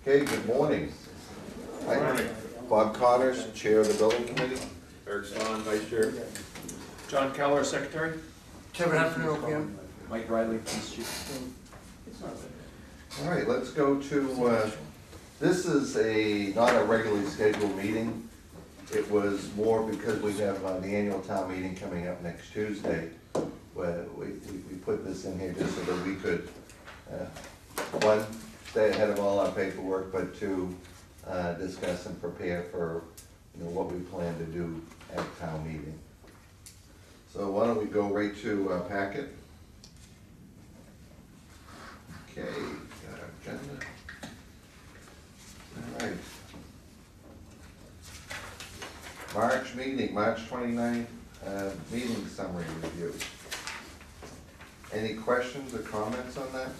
Okay, good morning. Good morning. Bob Connors, Chair of the Building Committee. Eric Swan, Vice Chair. John Keller, Secretary. Kevin Heffernan, OPM. Mike Riley, Police Chief. All right, let's go to, this is not a regularly scheduled meeting. It was more because we have the annual town meeting coming up next Tuesday, where we put this in here just so that we could, one, stay ahead of all our paperwork, but two, discuss and prepare for, what we plan to do at town meeting. So why don't we go right to our packet? Okay, got our agenda. All right. March meeting, March 29th, meeting summary review. Any questions or comments on that?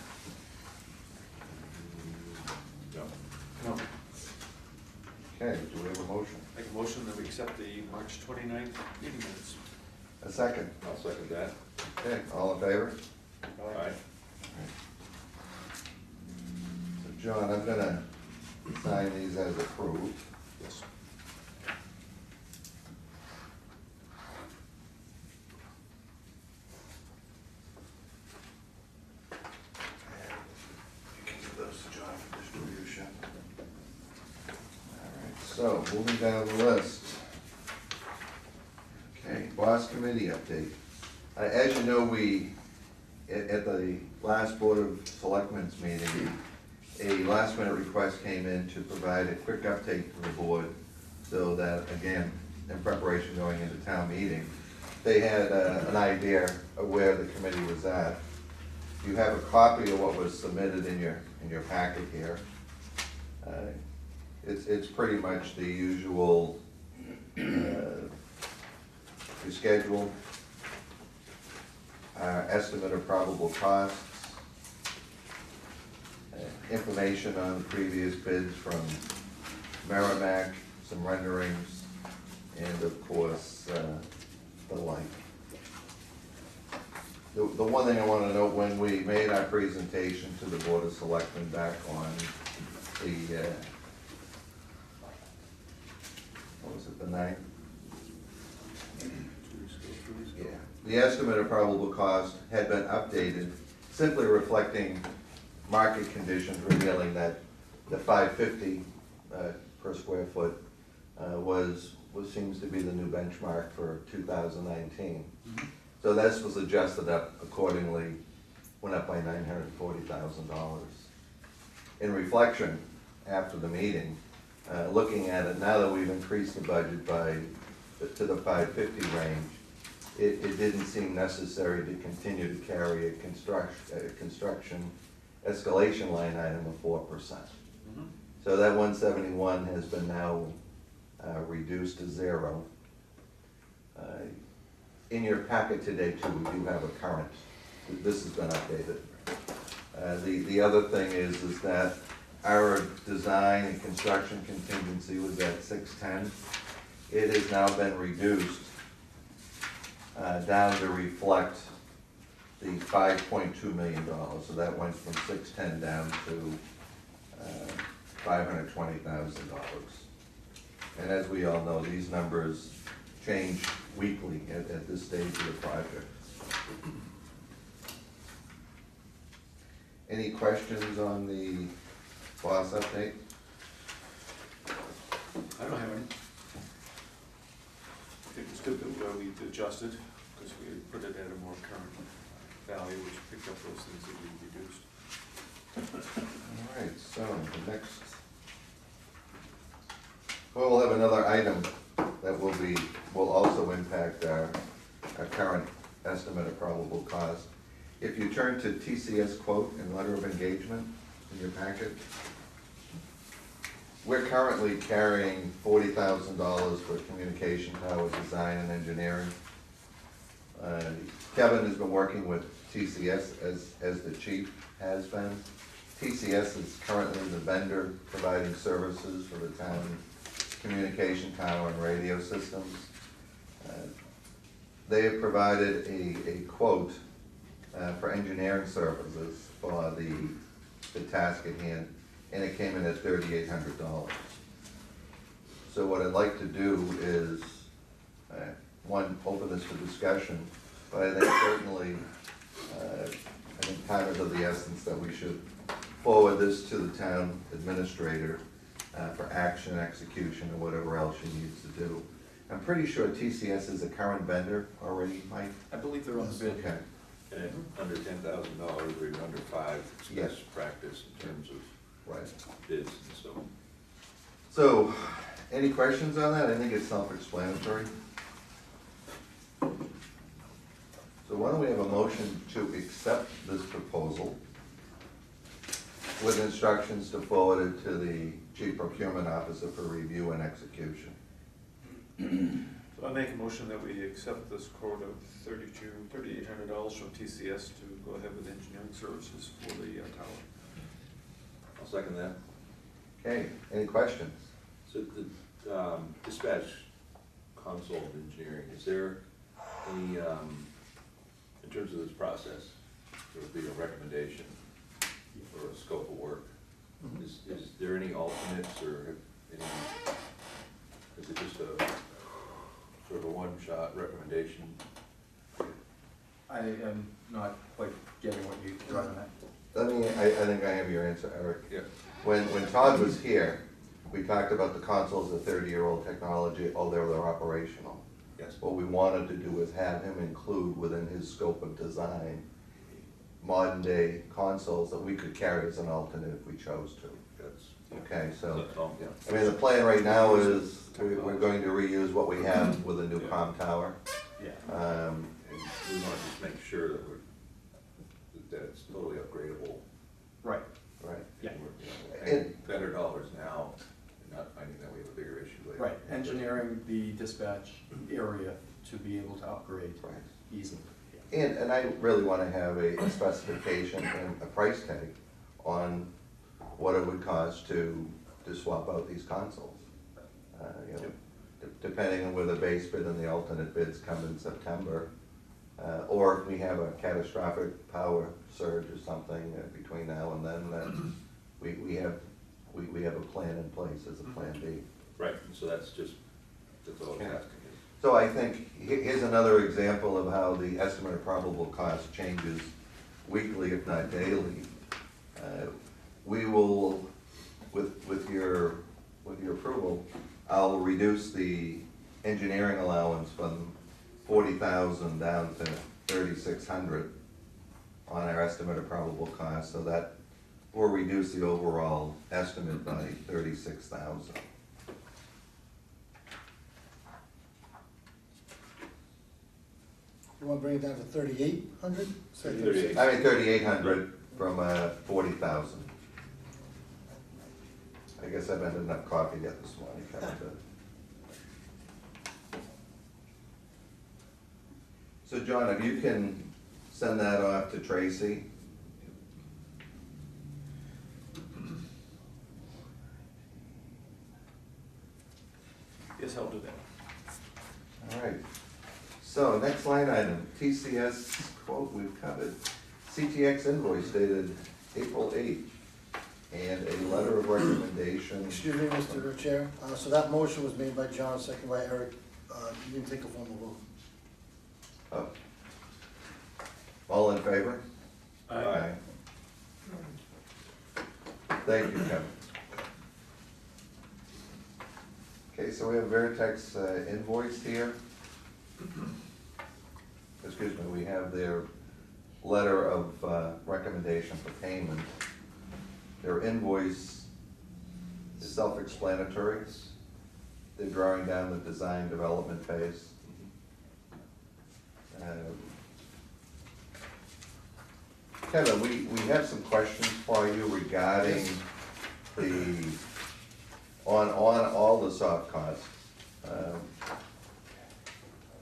No. Okay, do we have a motion? Make a motion that we accept the March 29th meeting minutes. A second? I'll second that. Okay, all in favor? Aye. So John, I'm gonna sign these as approved. Yes. You can give those to John for distribution. All right, so moving down the list. Okay, boss committee update. As you know, we, at the last Board of Selectmen's meeting, a last minute request came in to provide a quick update to the board so that, again, in preparation going into town meeting, they had an idea of where the committee was at. You have a copy of what was submitted in your packet here. It's pretty much the usual, your schedule, estimate of probable costs, information on previous bids from Merrimack, some renderings, and of course, the like. The one thing I want to note, when we made our presentation to the Board of Selectmen back on the, what was it, the 9th? Yeah, the estimate of probable cost had been updated, simply reflecting market conditions, revealing that the $550 per square foot seems to be the new benchmark for 2019. So this was adjusted up accordingly, went up by $940,000. In reflection, after the meeting, looking at it, now that we've increased the budget to the 550 range, it didn't seem necessary to continue to carry a construction escalation line item of 4%. So that 171 has been now reduced to 0. In your packet today too, we do have a current, this has been updated. The other thing is that our design and construction contingency was at 610. It has now been reduced down to reflect the $5.2 million. So that went from 610 down to $520,000. And as we all know, these numbers change weekly at this stage of the project. Any questions on the boss update? I don't have any. I think it's good that we adjusted, because we put it at a more current value, which picked up those things that we reduced. All right, so the next, we'll have another item that will also impact our current estimate of probable cost. If you turn to TCS quote and letter of engagement in your packet, we're currently carrying $40,000 for communication tower design and engineering. Kevin has been working with TCS as the chief has been. TCS is currently the vendor providing services for the town communication tower and radio systems. They have provided a quote for engineering services for the task at hand. and it came in at $3,800. So what I'd like to do is, one, open this for discussion, but I think certainly, I think time is of the essence that we should forward this to the town administrator for action, execution, or whatever else she needs to do. I'm pretty sure TCS is a current vendor already, Mike? I believe they're on the bid. Okay, And at under $10,000 or even under five, it's Yes. best practice in terms of right. bids and so. So, any questions on that? I think it's self-explanatory. So why don't we have a motion to accept this proposal with instructions to forward it to the chief procurement officer for review and execution? So I make a motion that we accept this quote of $3,800 from TCS to go ahead with engineering services for the tower. I'll second that. Okay, any questions? So the dispatch console of engineering, is there any, in terms of this process, there would be a recommendation or a scope of work? Is there any alternates or any, is it just a sort of a one-shot recommendation? I am not quite getting what you're driving at. I think I have your answer, Eric. Yeah. When Todd was here, we talked about the consoles of 30-year-old technology, although they're operational. Yes. What we wanted to do was have him include within his scope of design modern-day consoles that we could carry as an alternate if we chose to. That's, Okay, so, that's all, yeah. I mean, the plan right now is we're going to reuse what we have with a new comm tower. Yeah. And we want to just make sure that that it's totally upgradable. Right, Right. yeah, And we're, you know, paying better dollars now and not finding that we have a bigger issue later. right. Engineering the dispatch area to be able to upgrade Right. easily. And I really want to have a specification and a price tag on what it would cost to swap out these consoles. You know, depending on where the base bid and the alternate bids come in September, or if we have a catastrophic power surge or something between now and then we have a plan in place as a plan B. Right, and so that's all I'm asking. So I think, here's another example of how the estimate of probable cost changes weekly, if not daily. We will, with your approval, I'll reduce the engineering allowance from 40,000 down to 3,600 on our estimate of probable cost, so that will reduce the overall estimate by 36,000. You wanna bring it down to 3,800? 38. I mean, 3,800 from 40,000. I guess I've had enough coffee yet this morning, kind of. So John, if you can send that off to Tracy. Yes, I'll do that. All right. So next line item, TCS quote we've covered. CTX invoice dated April 8th. And a letter of recommendation. Excuse me, Mr. Chair, so that motion was made by John, second by Eric, you didn't take a formal vote. Oh. All in favor? Aye. Thank you, Kevin. Okay, so we have Veritex invoice here. Excuse me, we have their letter of recommendation for payment. Their invoice is self-explanatory. They're drawing down the design development phase. Kevin, we have some questions for you regarding on all the soft costs.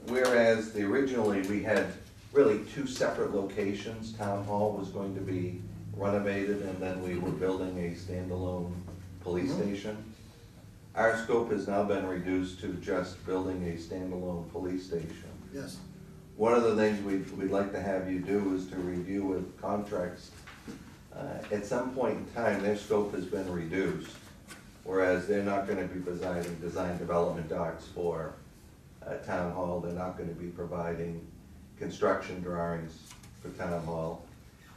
Whereas originally we had really two separate locations. Town Hall was going to be renovated and then we were building a standalone police station. Our scope has now been reduced to just building a standalone police station. Yes, One of the things we'd like to have you do is to review with contracts At some point in time, their scope has been reduced, whereas they're not gonna be providing design development docs for town hall, they're not gonna be providing construction drawings for town hall,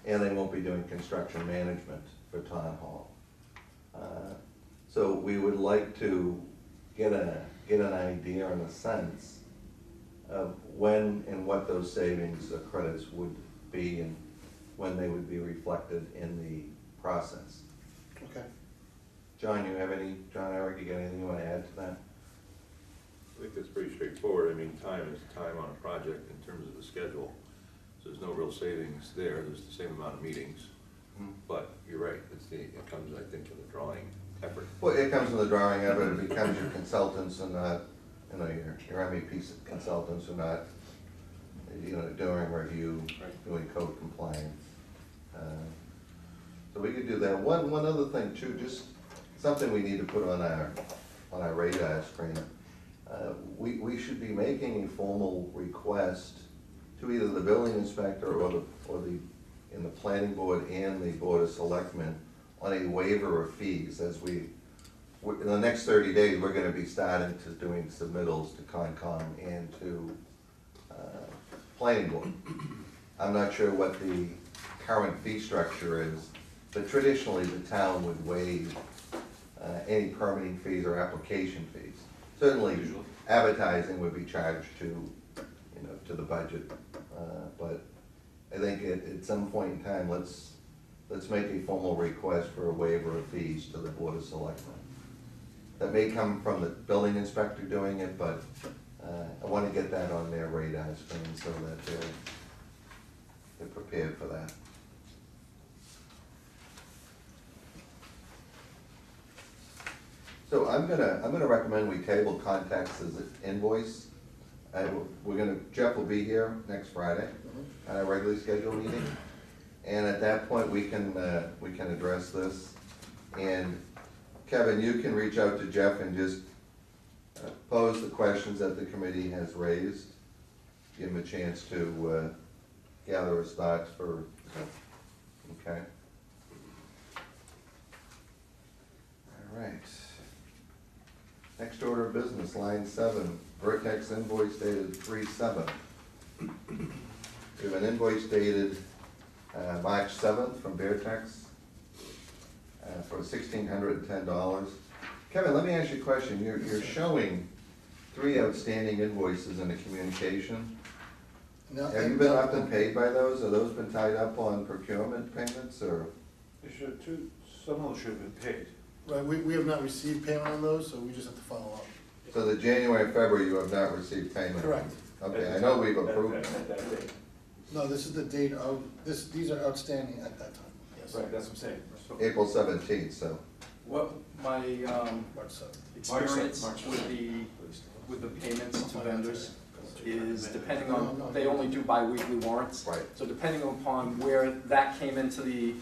and they won't be doing construction management for town hall. So we would like to get an idea and a sense of when and what those savings or credits would be and when they would be reflected in the process. Okay. John, John, Eric, you got anything you wanna add to that? I think that's pretty straightforward. I mean, time is time on a project in terms of the schedule. So there's no real savings there. There's the same amount of meetings. But you're right, it comes, I think, to the drawing effort. Well, it comes in the drawing of it, it becomes your consultants and not, your MEP consultants are not, doing review, Right. doing code compliance. So we could do that. One other thing too, just something we need to put on our radar screen. We should be making a formal request to either the building inspector or in the planning board and the board of selectmen on a waiver of fees as in the next 30 days, we're gonna be starting to doing submittals to Concom and to planning board. I'm not sure what the current fee structure is, but traditionally the town would waive any permitting fees or application fees. Certainly, Usually. advertising would be charged to the budget, but I think at some point in time, let's make a formal request for a waiver of fees to the Board of Selectmen. That may come from the building inspector doing it, but I wanna get that on their radar screen so that they're prepared for that. So I'm gonna recommend we table contacts as an invoice. Jeff will be here next Friday at our regularly scheduled meeting. And at that point, we can address this. And Kevin, you can reach out to Jeff and just pose the questions that the committee has raised. Give him a chance to gather his thoughts for, okay? All right. Next order of business, line 7, Vertex invoice dated 3/7. We have an invoice dated March 7th from Vertex for $1,610. Kevin, let me ask you a question. You're showing 3 outstanding invoices in the communication. Have you been up and paid by those? Have those been tied up on procurement payments or? Some of them should have been paid. Right, we have not received payment on those, so we just have to follow up. So the January and February, you have not received payment? Correct. Okay, I know we've approved. At that date. No, this is the date of, these are outstanding at that time, yes. Right, that's what I'm saying. So- April 17th, so. What my March 7th. experience March. with the payments to vendors is depending on, they only do bi-weekly warrants. Right. So depending upon where that came into the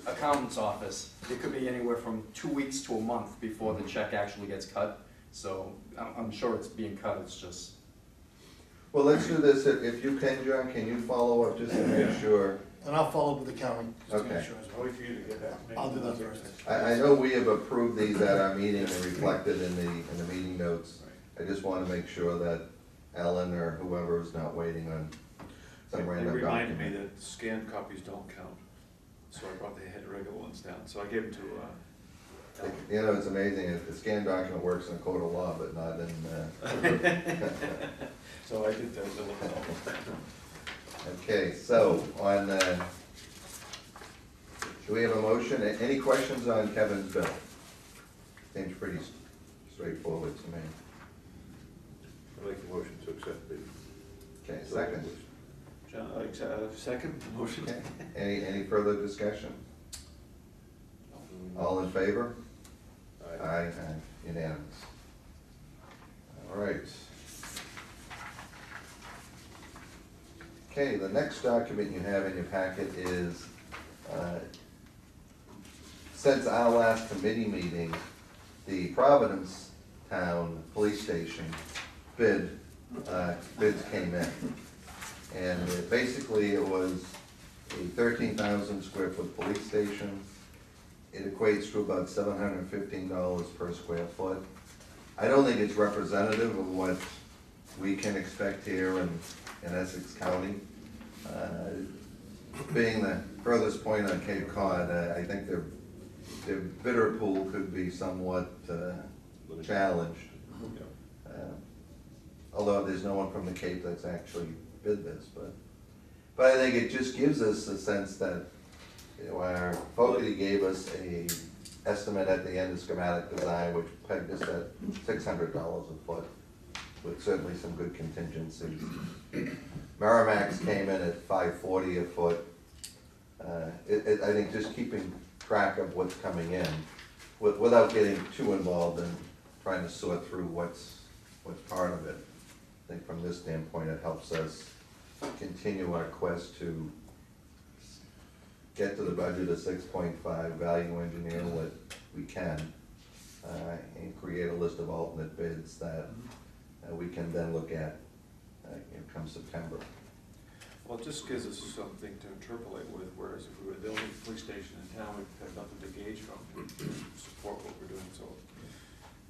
accountant's office, it could be anywhere from 2 weeks to a month before the check actually gets cut. So I'm sure it's being cut, it's just, Well, let's do this. If you can, John, can you follow up just to make sure? And I'll follow up with the county, just to Okay. make sure as I'll well. wait for you to get that. I'll do that first. I know we have approved these at our meeting and reflected in the meeting notes. I just want to make sure that Ellen or whoever is not waiting on some It random reminded me document. that scanned copies don't count, so I brought the regular ones down, so I gave them to, Ellen. You know, it's amazing, the scanned document works in a court of law, but not in, So I did the little. okay, so on, do we have a motion? Any questions on Kevin's bill? Seems pretty straightforward to me. I'd like a motion to accept the. Okay, second. John, second motion? Okay, any further discussion? All in favor? Aye, unanimous. All right. Okay, the next document you have in your packet is, since our last committee meeting, the Providence Town Police Station bids came in. And basically it was a 13,000 square foot police station. It equates to about $715 per square foot. I don't think it's representative of what we can expect here in Essex County. Being the furthest point on Cape Cod, I think their bidder pool could be somewhat challenged. Yeah. Although there's no one from the Cape that's actually bid this, but I think it just gives us a sense that, you know, our Fogarty gave us a estimate at the end of schematic design, which pegged us at $600 a foot, with certainly some good contingencies. Merrimack's came in at $540 a foot. I think just keeping track of what's coming in, without getting too involved in trying to sort through what's part of it. I think from this standpoint, it helps us continue our quest to get to the budget of 6.5, value engineer what we can, and create a list of alternate bids that we can then look at come September. Well, it just gives us something to interpolate with, whereas if we were the only police station in town, we'd have nothing to gauge from to support what we're doing, so.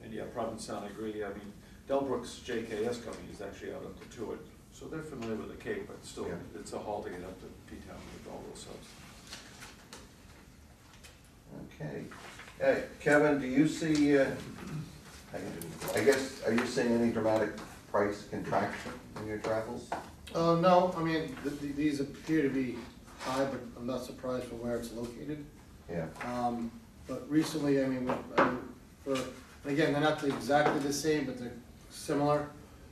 And yeah, Provincetown, I agree, I mean, Delbrook's JKS company is actually out up to Tewitt, so they're familiar with the Cape, but still, Yeah. it's a haul to get up to P-Town with all those subs. Okay. Kevin, do you see, I guess, are you seeing any dramatic price contraction in your travels? No, I mean, these appear to be high, but I'm not surprised for where it's located. Yeah. But recently, I mean, again, they're not exactly the same, but they're similar.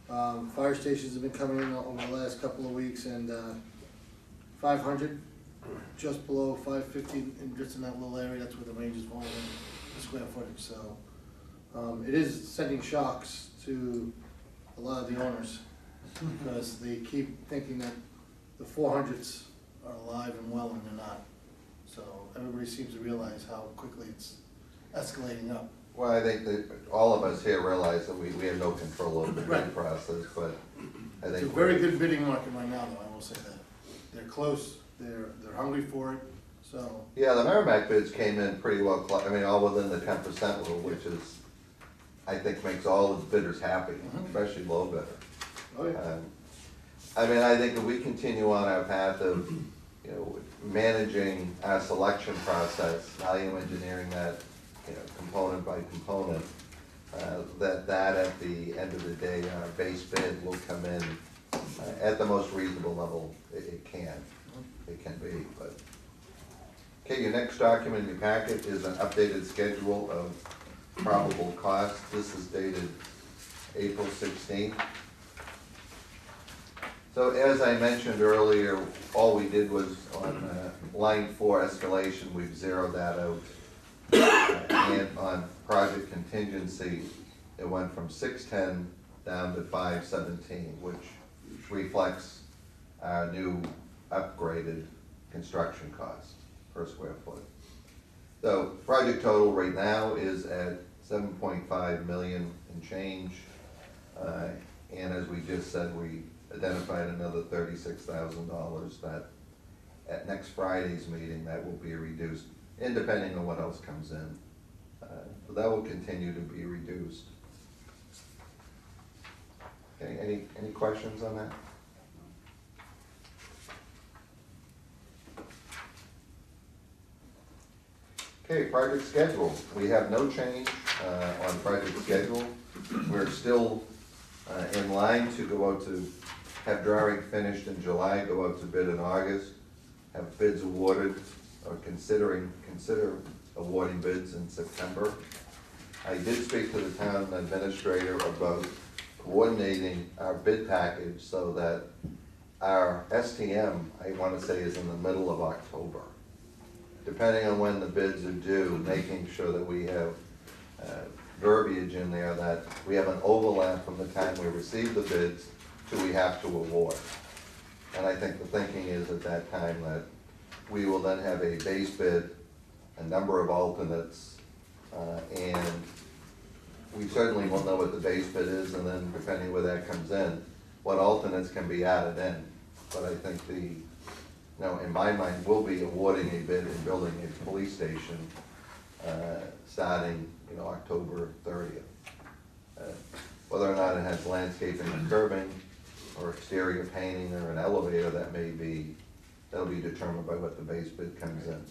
Fire stations have been coming in over the last couple of weeks, and 500, just below 550, and just in that little area, that's where the range is falling in the square footage, so. It is sending shocks to a lot of the owners, because they keep thinking that the 400s are alive and well, and they're not. So everybody seems to realize how quickly it's escalating up. Well, I think that all of us here realize that we have no control over the bidding Right. process, but I think. It's a very good bidding market right now, though, I will say that. They're close, they're hungry for it, so. Yeah, the Merrimack bids came in pretty well, I mean, all within the 10% rule, which is, I think makes all the bidders happy, especially low bidder. Oh, yeah. I mean, I think if we continue on our path of, you know, managing our selection process, value engineering that, you know, component by component, that at the end of the day, our base bid will come in at the most reasonable level it can be, but. Okay, your next document in your packet is an updated schedule of probable costs. This is dated April 16th. So as I mentioned earlier, all we did was on line 4 escalation, we've zeroed that out. And on project contingency, it went from 610 down to 517, which reflects our new upgraded construction cost per square foot. So project total right now is at 7.5 million and change. And as we just said, we identified another $36,000 that at next Friday's meeting, that will be reduced, and depending on what else comes in. So that will continue to be reduced. Okay, any questions on that? Okay, project schedule. We have no change on project schedule. We're still in line to go out to have drawing finished in July, go out to bid in August, have bids awarded, or consider awarding bids in September. I did speak to the town administrator about coordinating our bid package so that our STM, I want to say, is in the middle of October. Depending on when the bids are due, making sure that we have verbiage in there that we have an overlap from the time we receive the bids to we have to award. And I think the thinking is at that time that we will then have a base bid, a number of alternates, and we certainly will know what the base bid is, and then depending where that comes in, what alternates can be added in. But I think Now, in my mind, we'll be awarding a bid and building a police station, starting, October 30th. Whether or not it has landscaping and curbing, or exterior painting, or an elevator, that'll be determined by what the base bid comes in.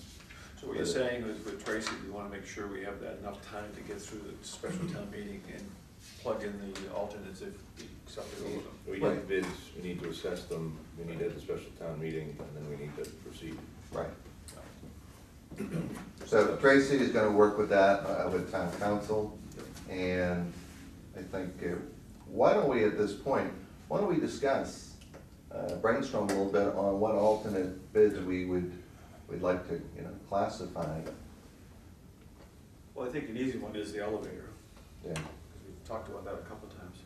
So what you're saying is with Tracy, we wanna make sure we have that enough time to get through the special town meeting and plug in the alternates if we accept it over them. We get bids, we need to assess them, we need to have the special town meeting, and then we need to proceed. Right. So Tracy is gonna work with that, with town council, and I think, why don't we, at this point, why don't we discuss, brainstorm a little bit on what alternate bids we'd like to, classify. Well, I think an easy one is the elevator, Yeah. because we've talked about that a couple of times.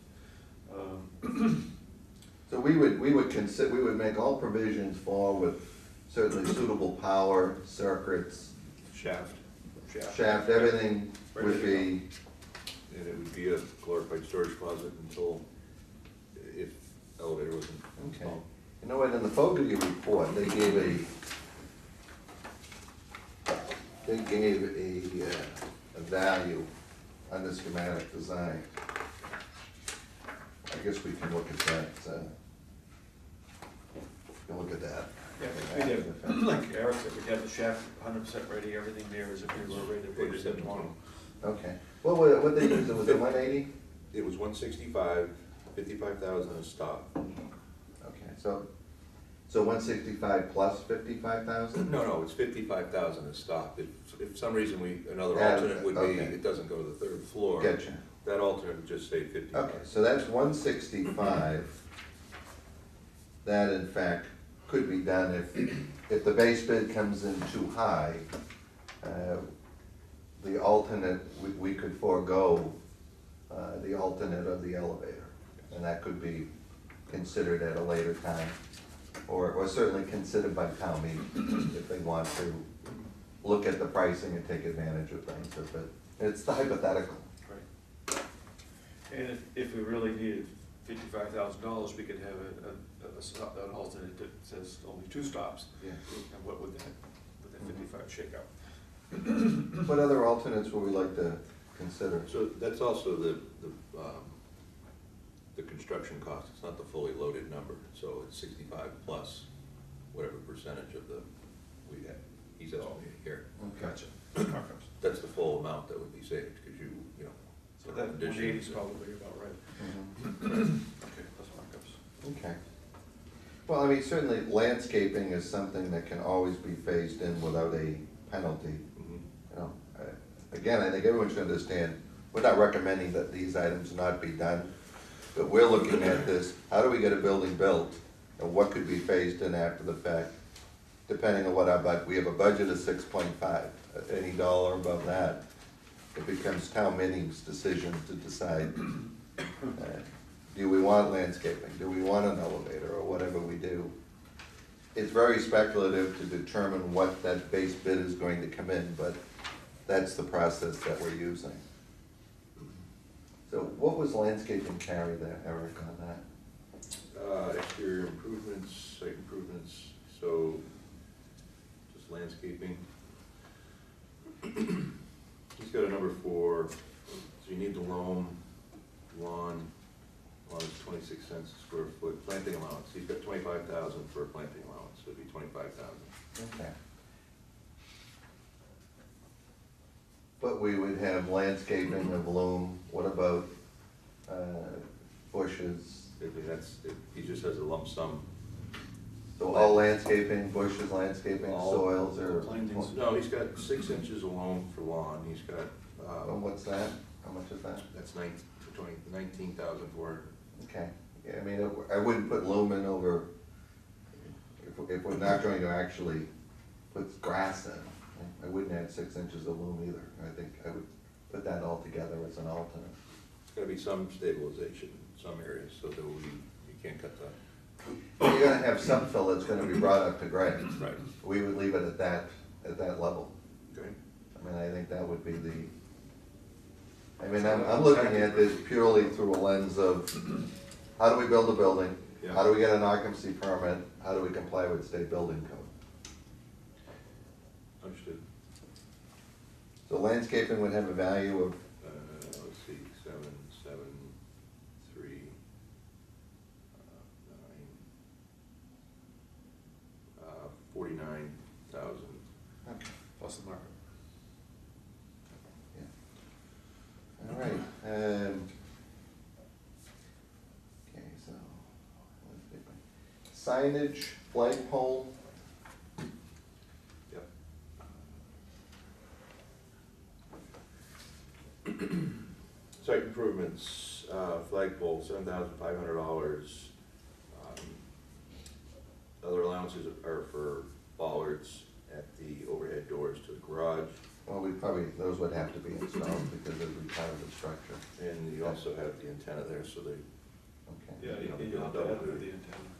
So we would make all provisions for with certainly suitable power, circuits, Shaft. shaft, everything would be, And it would be a glorified storage closet until, if elevator wasn't okay. installed. You know what, in the Fogarty report, they gave a value on the schematic design. I guess we can look at that, we can look at that. Yeah, we'd have, like Eric said, we'd have the shaft 100% ready, everything there as if we were ready to put it in tomorrow. Okay, what they used, was it 180? It was 165, 55,000 is stop. Okay, so 165 plus 55,000? No, it's 55,000 is stop. If for some reason another Yeah, alternate would be, okay. it doesn't go to the third floor. Getcha. That alternate would just say 55. Okay, so that's 165. That in fact could be done if the base bid comes in too high. The alternate, we could forego the alternate of the elevator. And that could be considered at a later time, or certainly considered by town meeting if they want to look at the pricing and take advantage of things. But it's the hypothetical. Right. And if we really needed $55,000, we could have an alternate that says only 2 stops. Yeah. And what would that 55 shake out? What other alternates would we like to consider? So that's also the construction cost. It's not the fully loaded number. So it's 65 plus whatever percentage of he's estimating here. Gotcha. That's the full amount that would be saved, because So that 180 is probably about right. Okay, plus markups. Okay. Well, I mean, certainly landscaping is something that can always be phased in without a penalty. Again, I think everyone should understand, we're not recommending that these items not be done, but we're looking at this, how do we get a building built, and what could be phased in after the fact, depending on what our budget, we have a budget of 6.5, any dollar above that, it becomes town meeting's decision to decide, do we want landscaping, do we want an elevator, or whatever we do. It's very speculative to determine what that base bid is going to come in, but that's the process that we're using. So what was landscaping carry there, Eric, on that? Exterior improvements, site improvements, so just landscaping. He's got a number for, so you need the lawn is 26 cents a square foot, planting allowance, he's got 25,000 for a planting allowance, so it'd be 25,000. Okay. But we would have landscaping of loam, what about bushes? He just has a lump sum. So all landscaping, bushes, landscaping, All soils, or? plantings. No, he's got 6 inches of loam for lawn, he's got, And what's that? How much is that? that's 19,400. Okay, yeah, I mean, I wouldn't put loam in over, if we're not going to actually put grass in, I wouldn't add 6 inches of loam either. I think I would put that all together as an alternate. It's gotta be some stabilization in some areas, so that you can't cut the. You're gonna have some fill that's gonna be brought up to grade. Right. We would leave it at that level. Okay. I mean, I think that would be I'm looking at this purely through a lens of, how do we build a building? Yeah. How do we get an occupancy permit? How do we comply with state building code? So landscaping would have a value of, let's see, 773, 49,000. Plus the market. all right, okay, so, signage, flagpole, Yep. Site improvements, flagpole, $7,500. Other allowances are for bollards at the overhead doors to the garage, well, those would have to be installed because it would be part of the structure, and you also have the antenna there, so they, okay. Yeah, You know, you have to double have duty. the antenna.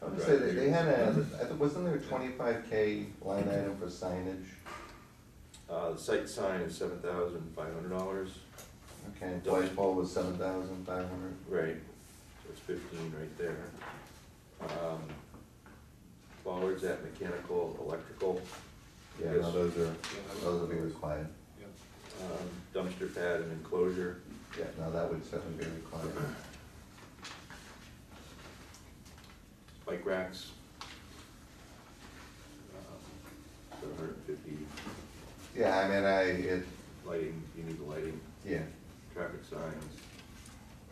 I would say they had wasn't there a 25K line item for signage? the site sign is $7,500. Okay, and flagpole was 7,500. Right, so it's 15 right there. Bollards at mechanical, electrical, Yeah, Yes. no, those will be required. Yeah. dumpster pad and enclosure. Yeah, no, that would certainly be required. Bike racks. 750, Yeah, I mean, lighting, you need the lighting, yeah, traffic signs,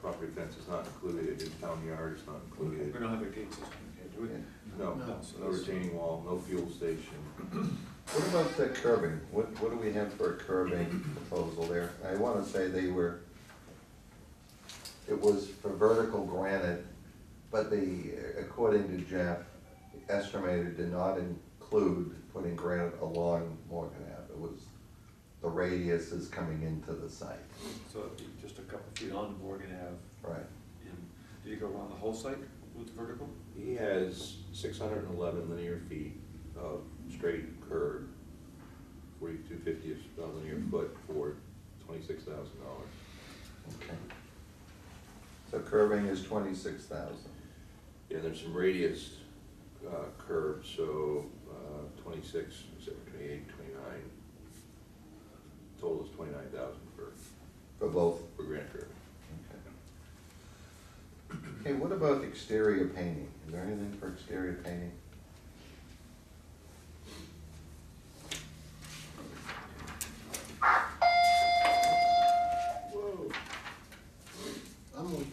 property fence is not included, in town yard is not We included. don't have a gate system here, do we? yeah. No, No. no retaining wall, no fuel station. What about the curbing? What do we have for a curbing proposal there? I wanna say it was for vertical granite, but according to Jeff, the estimator did not include putting granite along Morgan Ave. It was, the radius is coming into the site. So it'd be just a couple feet on Morgan Ave. Right. And do you go around the whole site with vertical? He has 611 linear feet of straight curb, 4,250 a linear foot for $26,000. Okay. So curbing is 26,000. Yeah, there's some radius curbs, so 26, 28, 29. Total is 29,000 For both. for granite curb. Okay. Okay, what about exterior painting? Is there anything for exterior painting? Whoa. I'm with,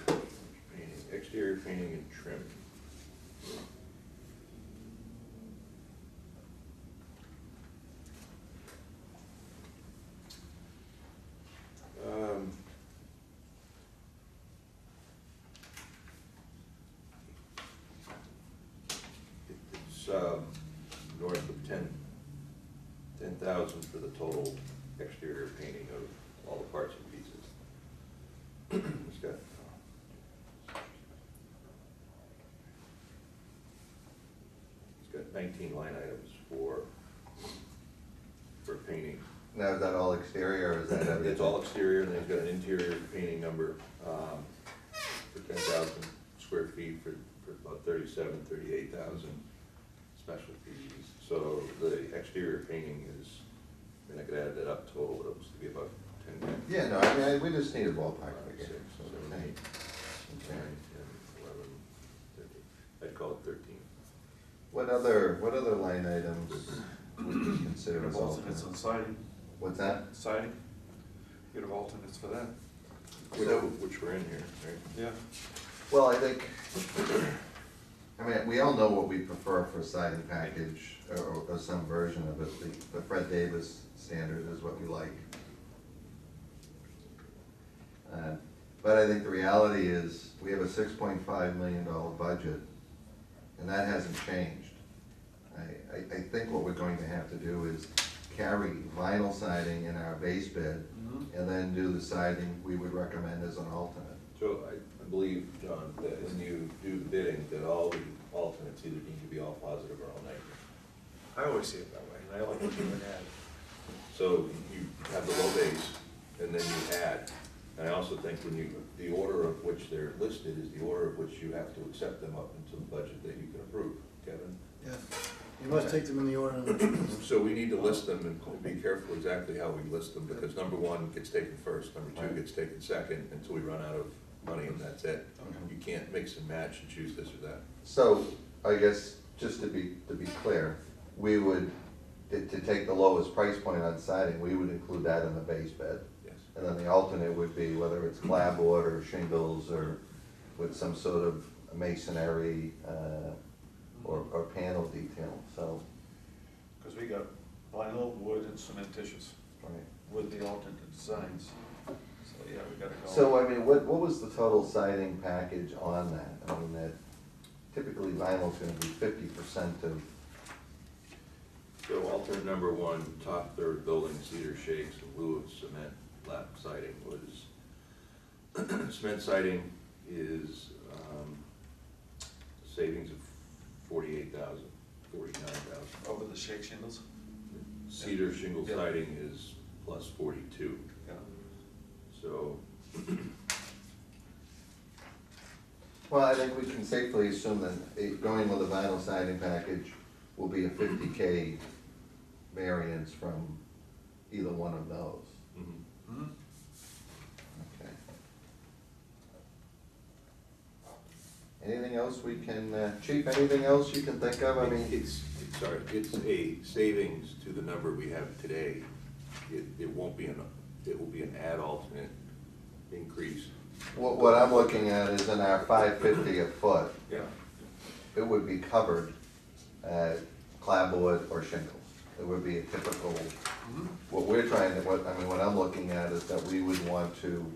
Painting, exterior painting and trim. Um, It's north of 10,000 for the total exterior painting of all the parts and pieces. It's got, it's got 19 line items for painting. Now, is that all exterior or is that everything? It's all exterior, and then he's got an interior painting number for 10,000 square feet for about 38,000 specialties. So the exterior painting is, I mean, I could add that up total, but it was to be about 10. Yeah, no, I mean, we just need a ballpark Six, figure. So, 7, 8, 9, 10, Okay. 11, 13. I'd call it 13. What other line items would you consider You as have alternates on alternates? siding, What's that? siding, you have alternates for that. Which were in here, right? Yeah. Well, I think, I mean, we all know what we prefer for a siding package, or some version of it. The Fred Davis standard is what we like. But I think the reality is, we have a $6.5 million budget, and that hasn't changed. I think what we're going to have to do is carry vinyl siding in our base bid, and then do the siding we would recommend as an alternate. So I believe, John, that when you do the bidding, that all the alternates either need to be all positive or all negative. I always see it that way, and I like what you would add. So you have the low base, and then you add, I also think when you, the order of which they're listed is the order of which you have to accept them up into the budget that you can approve, Kevin. Yes, you must take them in the order in which. So we need to list them and be careful exactly how we list them, because number one gets taken first, number two gets taken second, until we run out of money, and that's it. You can't mix and match and choose this or that. So, I guess, just to be clear, we would, to take the lowest price point on siding, we would include that in the base bid. Yes. And then the alternate would be whether it's clapboard or shingles or with some sort of masonry, or panel detail, so. Because we got vinyl, wood, and cementitious Right. with the alternate designs. So, yeah, we gotta go. So, I mean, what was the total siding package on that? I mean, that typically vinyl's gonna be 50% of, So alternate number one, top third building, cedar shakes in lieu of cement lap siding was, cement siding is, savings of 48,000, 49,000. Over the shake shingles? Cedar shingle Yeah. siding is plus 42, Yeah. so, well, I think we can safely assume that going with a vinyl siding package will be a 50K variance from either one of those. Mm-hmm. Okay. Anything else we can, Chief, anything else you can think of? I mean, it's a savings to the number we have today. It won't be it will be an add alternate increase. what I'm looking at is in our 550 a foot, Yeah. it would be covered at clapboard or shingles. It would be a typical, what we're trying to, what I'm looking at is that we would want to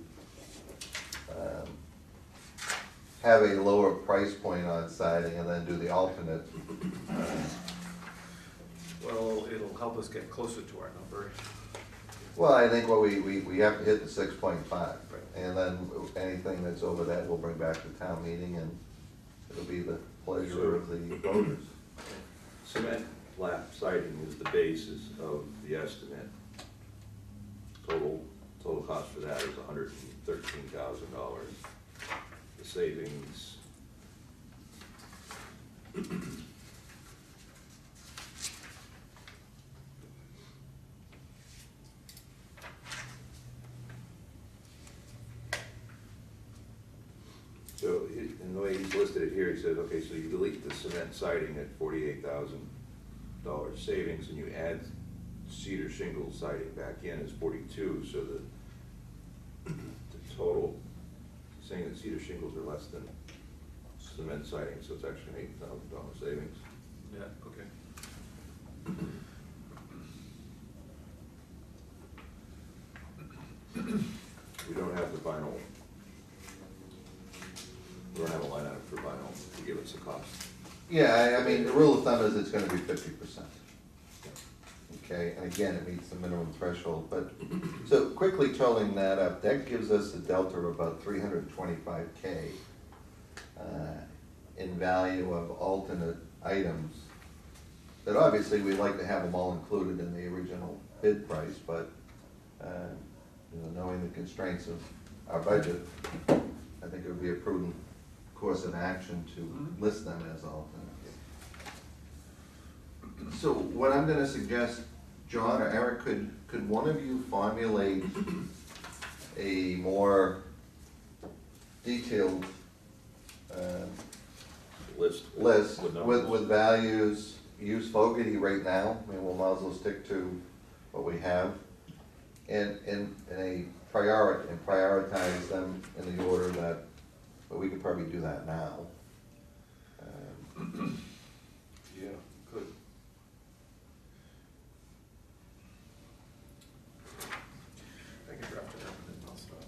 have a lower price point on siding and then do the alternate. Well, it'll help us get closer to our number. Well, I think what we have to hit the 6.5. Right. And then anything that's over that, we'll bring back to town meeting and it'll be the pleasure of the voters. Cement lap siding is the basis of the estimate. Total cost for that is $113,000. The savings, so in the way he's listed it here, he says, okay, so you delete the cement siding at $48,000 savings, and you add cedar shingle siding back in as 42, so the total, saying that cedar shingles are less than cement siding, so it's actually an $8,000 savings. Yeah, okay. We don't have the vinyl. We don't have a line item for vinyl to give us a cost. Yeah, I mean, the rule of thumb is it's gonna be 50%. Okay, and again, it meets the minimum threshold, but, so quickly totaling that up, that gives us a delta of about 325K in value of alternate items, that obviously we'd like to have them all included in the original bid price, but, knowing the constraints of our budget, I think it would be a prudent course of action to list them as alternates. So what I'm gonna suggest, John or Eric, could one of you formulate a more detailed List. list numbers. with values? Use Fogarty right now, I mean, we'll might as well stick to what we have. And prioritize them in the order that, but we could probably do that now. Yeah, good. I can draft it up and then I'll stop.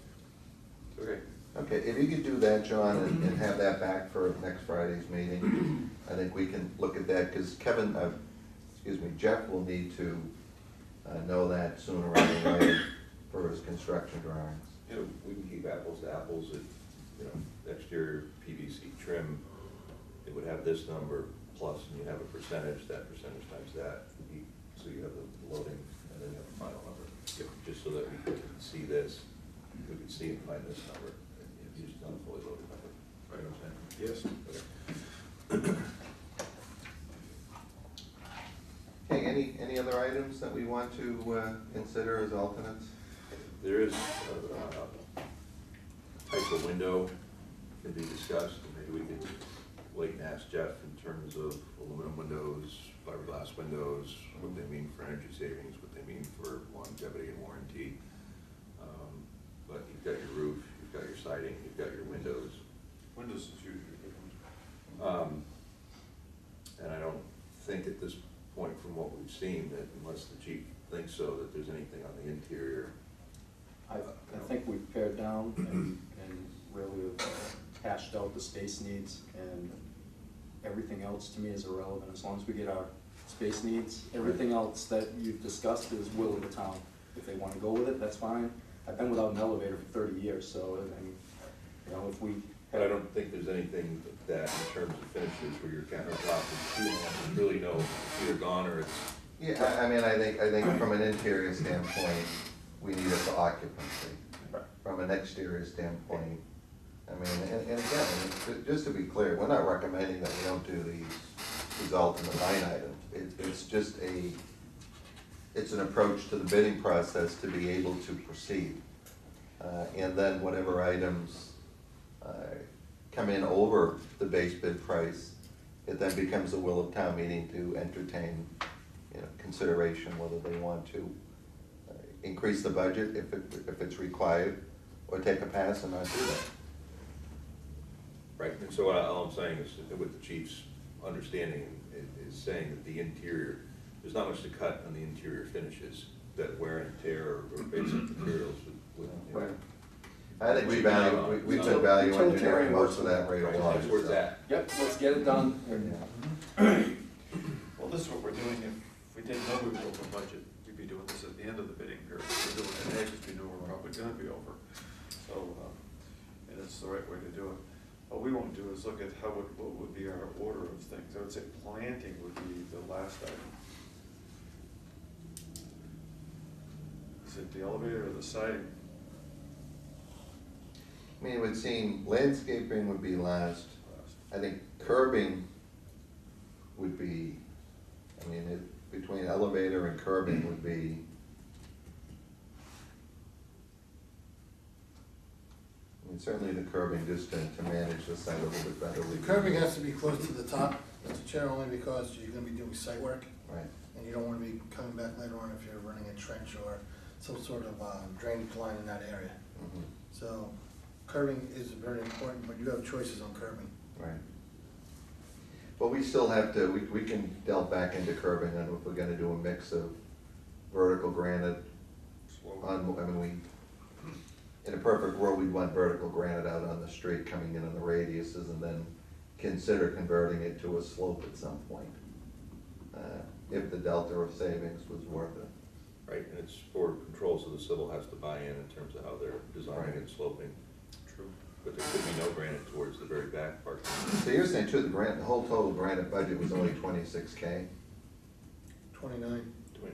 Okay. Okay, if you could do that, John, and have that back for next Friday's meeting, I think we can look at that, because Kevin, Jeff will need to know that sooner rather than later for his construction drawings. You know, we can keep apples to apples at, exterior PVC trim, it would have this number plus, and you have a percentage, that percentage times that. So you have the loading, and then you have the final number. Just so that we can see this we could see and find this number, and use it on a fully loaded number. Right, what I'm saying? Yes. Okay. Okay, any other items that we want to consider as alternates? There is a type of window can be discussed, and maybe we could wait and ask Jeff in terms of aluminum windows, fiberglass windows, what they mean for energy savings, what they mean for longevity and warranty. But you've got your roof, you've got your siding, you've got your windows. Windows is usually a good one. And I don't think at this point from what we've seen that unless the chief thinks so, that there's anything on the interior. I think we've pared down and really hashed out the space needs, and everything else to me is irrelevant, as long as we get our space needs. Everything else that you've discussed is will of the town. If they wanna go with it, that's fine. I've been without an elevator for 30 years, so, I mean, you know, if we. But I don't think there's anything that in terms of finishes where your countertop is too long, there's really no, it's either gone or it's. Yeah, I mean, I think from an interior standpoint, we need it for occupancy. Right. From an exterior standpoint, I mean, and again, I mean, just to be clear, we're not recommending that we don't do these alternate line items. It's just it's an approach to the bidding process to be able to proceed. And then whatever items come in over the base bid price, it then becomes the will of town meeting to entertain, consideration whether they want to increase the budget if it's required, or take a pass and not do that. Right, and so all I'm saying is that with the chief's understanding is saying that the interior, there's not much to cut on the interior finishes, that wear and tear or basic materials would. Right. I think we value, we've been value engineering most of that right Right, along. that's where it's at. Yep, let's get it done. Well, this is what we're doing. If we didn't know we were over budget, we'd be doing this at the end of the bidding period. We're doing it today because we know we're probably gonna be over. So, and it's the right way to do it. What we won't do is look at what would be our order of things. I would say planting would be the last item. Is it the elevator or the siding? I mean, it would seem landscaping would be last. Last. I think curbing would be, between elevator and curbing would be, certainly the curbing just to manage the site a little bit better. The curbing has to be close to the top, Mr. Chair, only because you're gonna be doing site work, Right, and you don't wanna be coming back later on if you're running a trench or some sort of drainage line in that area. mhm, So curbing is very important, but you have choices on curbing. right. But we still have to, we can delve back into curbing, and if we're gonna do a mix of vertical granite Slow. in a perfect world, we'd want vertical granite out on the street coming in on the radiuses, and then consider converting it to a slope at some point. If the delta of savings was worth it. Right, and it's for control, so the civil has to buy in terms of how they're designing Right. and sloping. True. But there could be no granite towards the very back part. So you're saying too, the whole total granite budget was only 26K, 29.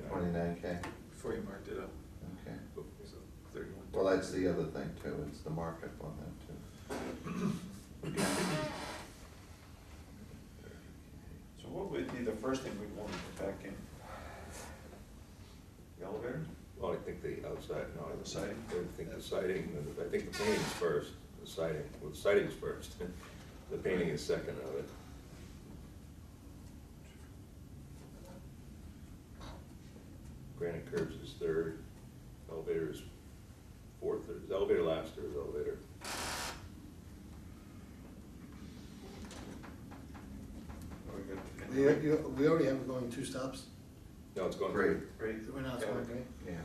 29K? Before you marked it up. Okay. So 31. Well, that's the other thing too, it's the markup on that too. So what would be the first thing we'd want to put back in? The elevator? Well, I think the outside, no, Or the siding? I think the siding, I think the painting's first, the siding, well, the siding's first. The painting is second of it. Granite curbs is third, elevator is fourth, or is elevator last, or is elevator? Oh, we got- We already have it going 2 stops. No, it's going. Great, Right. Right now it's Yeah. going great. yeah.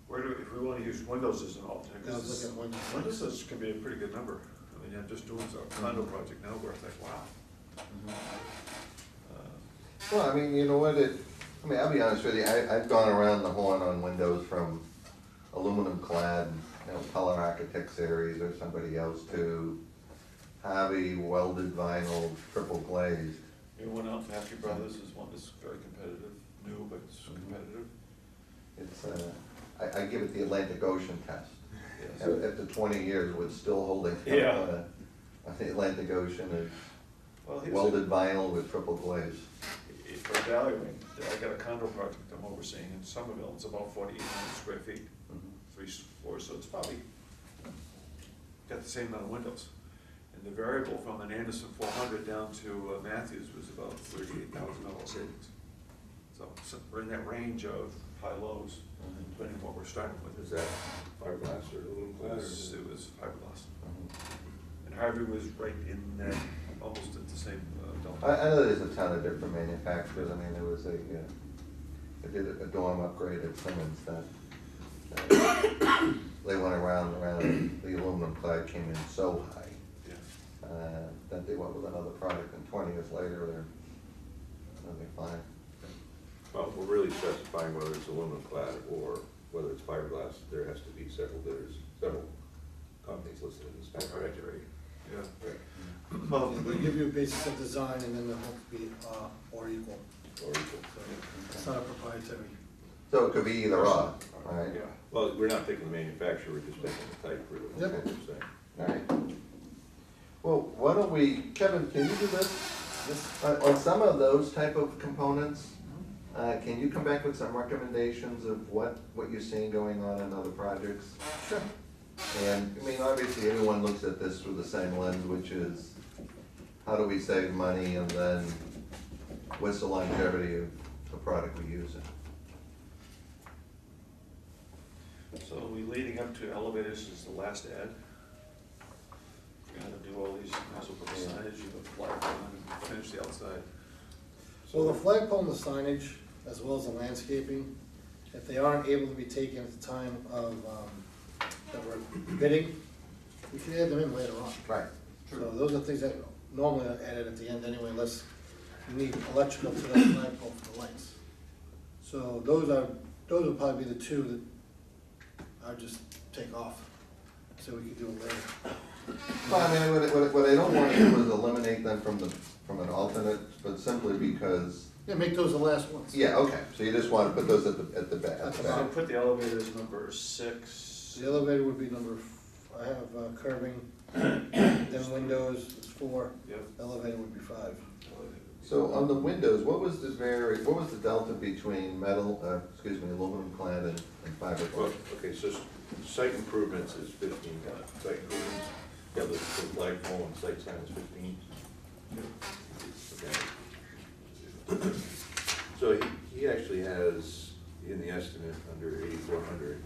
Where do, if we want to use windows as an alternate, I was because looking at windows can be a pretty good number. I mean, I'm just doing a condo project now where it's like, wow. Well, I mean, you know what, I'll be honest with you, I've gone around the horn on windows from aluminum clad, Color Architect series or somebody else to Hobby welded vinyl, triple glazed. Your one out in Happy Brothers is one that's very competitive, new, but it's competitive. It's, I give it the Atlantic Ocean test. Yes. After 20 years, we're still holding Yeah. on the Atlantic Ocean, is Well, here's welded vinyl with triple glaze. For evaluating, I got a condo project I'm overseeing in Somerville, it's about 4,800 square feet, 3 floors, so it's probably got the same amount of windows. And the variable from an Anderson 400 down to Matthews was about $38,000 savings. So we're in that range of high lows, depending on what we're starting with. Is that fiberglass or aluminum It clad? was fiberglass. And Harvey was right in that, almost at the same I delta. know there's a ton of different manufacturers, I mean, there was I did a dorm upgrade at Simmons that, they went around, the aluminum clad came in so high, Yeah. that they went with another product, and 20 years later, they're fine. Well, we're really specifying whether it's aluminum clad or whether it's fiberglass. There has to be several bidders, several companies listed in the spec. Proprietary, yeah. Well, they give you a basis of design and then they'll have to be, or equal, Or equal. so it's not a proprietary. So it could be either or, right? Yeah. Well, we're not picking the manufacturer, we're just picking the type, really. Yep. That's what we're saying. All right. Well, why don't we, Kevin, can you do this? Yes. On some of those type of components, can you come back with some recommendations of what you're seeing going on in other projects? Sure. And, I mean, obviously, everyone looks at this through the same lens, which is, how do we save money, and then what's the longevity of the product we're using? So we leading up to elevators is the last ad. We're gonna do all these, might as well put the signage, you put flag on, and finish the outside. Well, the flagpole and the signage, as well as the landscaping, if they aren't able to be taken at the time of, that we're bidding, we can add them in later on. Right. So those are things that normally are added at the end anyway, unless you need electrical to that flagpole for the lights. So those would probably be the two that I would just take off, so we could do it later. Well, I mean, what I don't want to do is eliminate them from an alternate, but simply because, Yeah, make those the last ones. yeah, okay, so you just want to put those at the back. So put the elevators number 6. The elevator would be I have curbing, then windows is 4, Yep. elevator would be 5. So on the windows, what was the delta between aluminum clad and Well, fiberglass? okay, so site improvements is 15, site improvements, yeah, the flagpole and site sign is 15. Okay. So he actually has, in the estimate, under 8,400,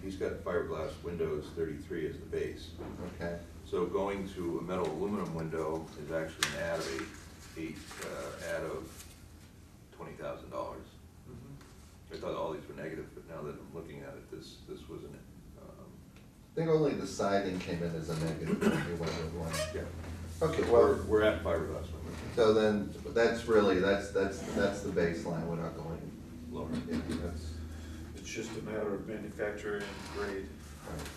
he's got fiberglass windows 33 as the base. Okay, So going to a metal aluminum window is actually an add of $20,000. I thought all these were negative, but now that I'm looking at it, this wasn't it. I think only the siding came in as a negative, when we went with one. Yeah. Okay, We're, well, we're at fiberglass windows, so then, that's really, that's the baseline, we're not going, lower. yeah, that's. It's just a matter of manufacturer and grade. Right.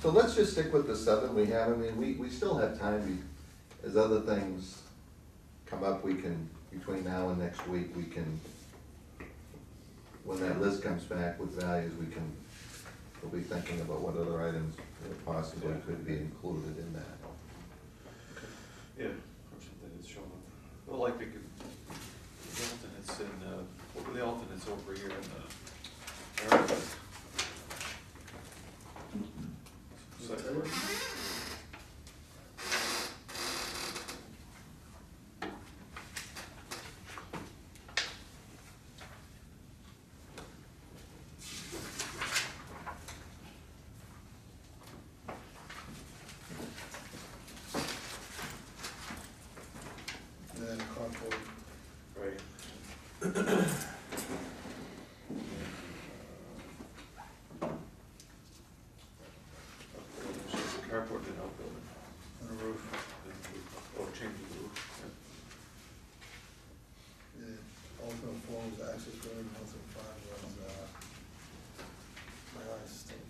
So let's just stick with the 7 we have. I mean, we still have time, as other things come up, we can, between now and next week, we can, when that list comes back with values, we'll be thinking about what other items possibly could be included in that. Yeah, or something that's showing up. Well, like the alternates in, what were the alternates over here in America? Site work. And then carport. Right. Carport and outbuilding, On the roof. or changing the roof. The alternate forms, access road, alternate 5 was, my last thing.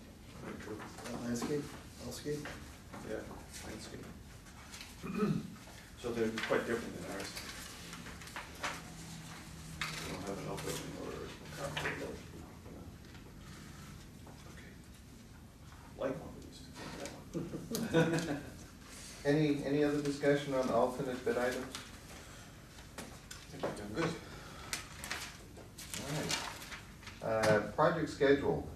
Landscape, landscape? Yeah, landscape. So they're quite different than ours. We don't have an outbuilding or a carport. Any other discussion on alternate bid items? I think we've done good. All right. Project schedule.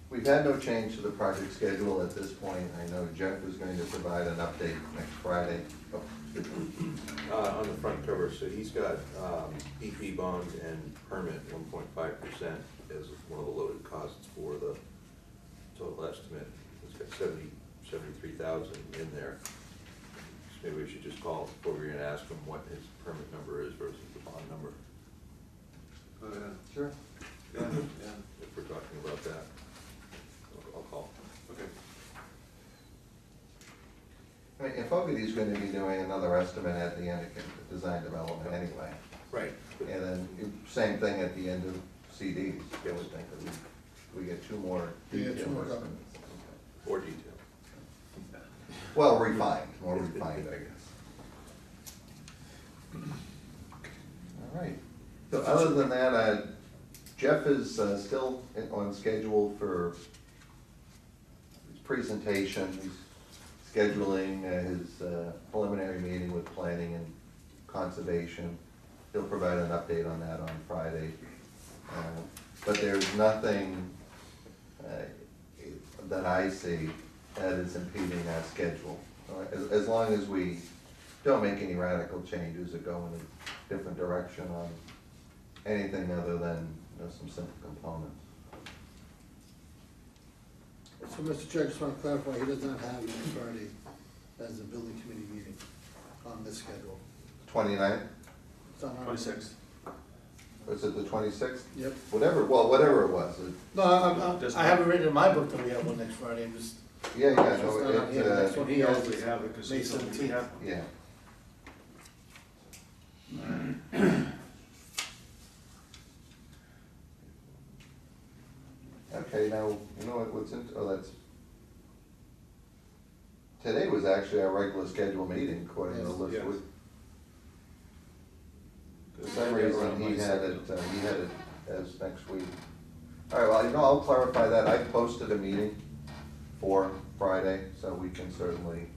We've had no change to the project schedule at this point. I know Jeff is going to provide an update next Friday. Oh, On the front cover, so he's got, EP bond and permit 1.5% as one of the loaded costs for the total estimate. It's got 73,000 in there. So maybe we should just call before we're gonna ask him what his permit number is versus the bond number, Oh, yeah, Sure. yeah, yeah, if we're talking about that. I'll call. okay. I mean, and Fogarty's going to be doing another estimate at the end of design development anyway. Right. And then same thing at the end of CDs. I would think that we get two more Yeah, two detailed more estimates. Or detail. Well, refined, more refined, I guess. All right. So other than that, Jeff is still on schedule for his presentation. He's scheduling his preliminary meeting with planning and conservation. He'll provide an update on that on Friday. But there's nothing that I see that is impeding our schedule. As long as we don't make any radical changes or go in a different direction on anything other than, some simple components. So, Mr. Chair, I just want to clarify, he does not have next Friday as a building committee meeting on this schedule. 29th? It's on our- 26th. Was it the 26th? Yep. Whatever it was. No, I haven't written in my book that we have one next Friday, I'm just, Yeah, It's just not on here. The next one He he has knows we is have it, because May he told me we 17th. have one. yeah. Okay, now, you know what's in, today was actually our regular scheduled meeting according to the Yes. list. Yes. For some reason, he had it as next week. All right, well, I'll clarify that. I posted a meeting for Friday, so we can certainly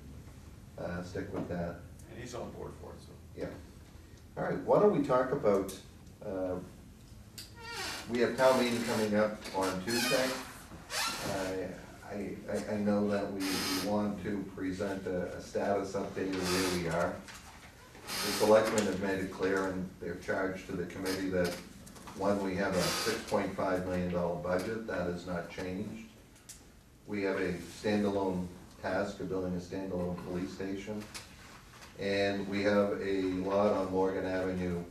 stick with that. And he's on board for it, so. Yeah. All right, why don't we talk about, we have town meeting coming up on Tuesday. I know that we want to present a status update of where we are. The selectmen have made it clear in their charge to the committee that, one, we have a $6.5 million budget, that has not changed. We have a standalone task of building a standalone police station. And we have a lot on Morgan Avenue.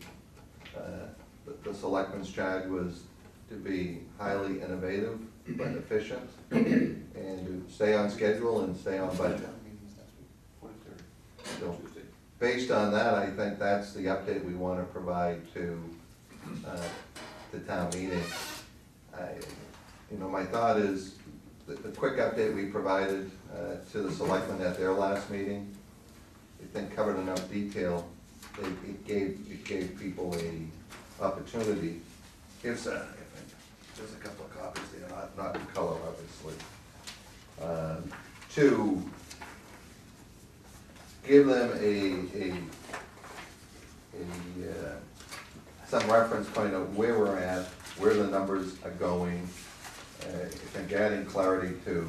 The selectmen's charge was to be highly innovative but efficient, and to stay on schedule and stay on budget. 23rd, So, Tuesday. based on that, I think that's the update we want to provide to the town meeting. My thought is, the quick update we provided to the selectmen at their last meeting, I think covered enough detail. It gave people a opportunity. There's a couple of copies there, not in color, obviously. To give them some reference point of where we're at, where the numbers are going, I think adding clarity to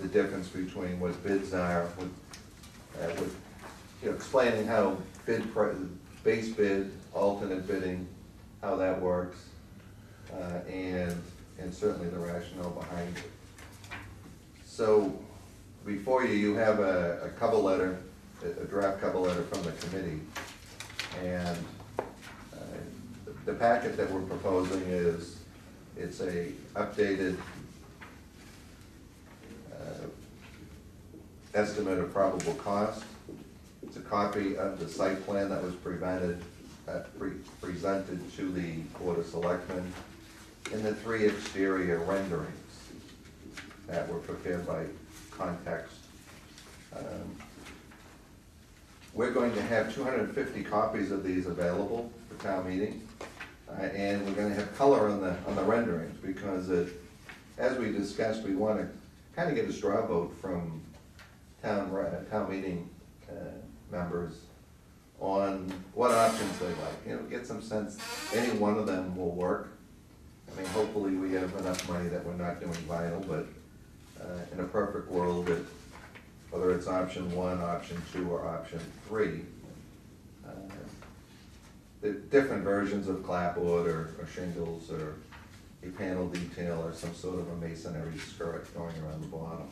the difference between what bids are, with explaining how base bid, alternate bidding, how that works, and certainly the rationale behind it. So, before you have a cover letter, a draft cover letter from the committee, and the packet that we're proposing it's a updated estimate of probable cost. It's a copy of the site plan that was presented to the Board of Selectmen, and the 3 exterior renderings that were prepared by Context. We're going to have 250 copies of these available for town meeting, and we're gonna have color on the renderings, because as we discussed, we wanna kinda get a straw vote from town meeting members on what options they like, you know, get some sense, any one of them will work. I mean, hopefully we have enough money that we're not doing vinyl, but in a perfect world, whether it's option one, option two, or option three, the different versions of clapboard or shingles or a panel detail or some sort of a masonry skirt going around the bottom.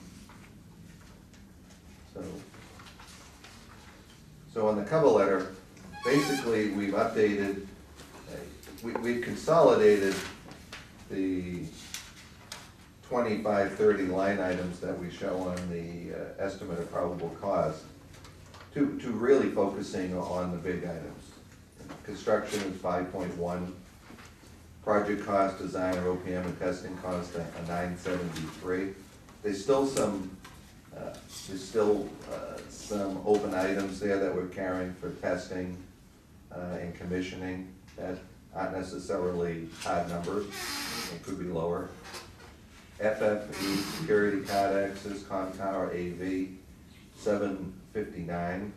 So on the cover letter, basically, we've updated, we've consolidated the 25, 30 line items that we show on the estimate of probable cost to really focusing on the big items. Construction is 5.1, project cost, designer, OPM, and testing cost are 973. There's still some open items there that we're carrying for testing and commissioning that aren't necessarily hard numbers, it could be lower. FFE, security card access, com tower AV, 759.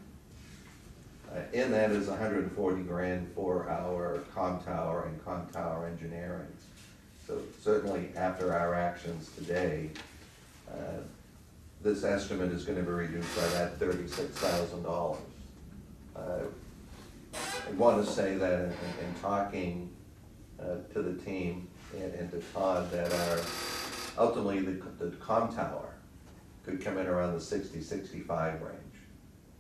In that is 140 grand for our com tower and com tower engineering. So certainly after our actions today, this estimate is gonna be reduced by that $36,000. I want to say that in talking to the team and to Todd that ultimately the com tower could come in around the 60, 65 range.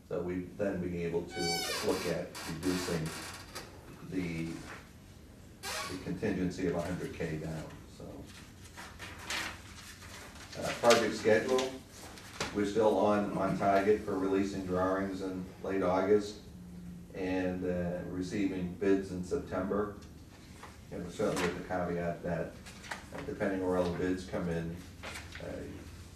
So we then be able to look at reducing the contingency of 100K down, so. Project schedule, we're still on target for releasing drawings in late August and receiving bids in September. And certainly with the caveat that depending on where all the bids come in,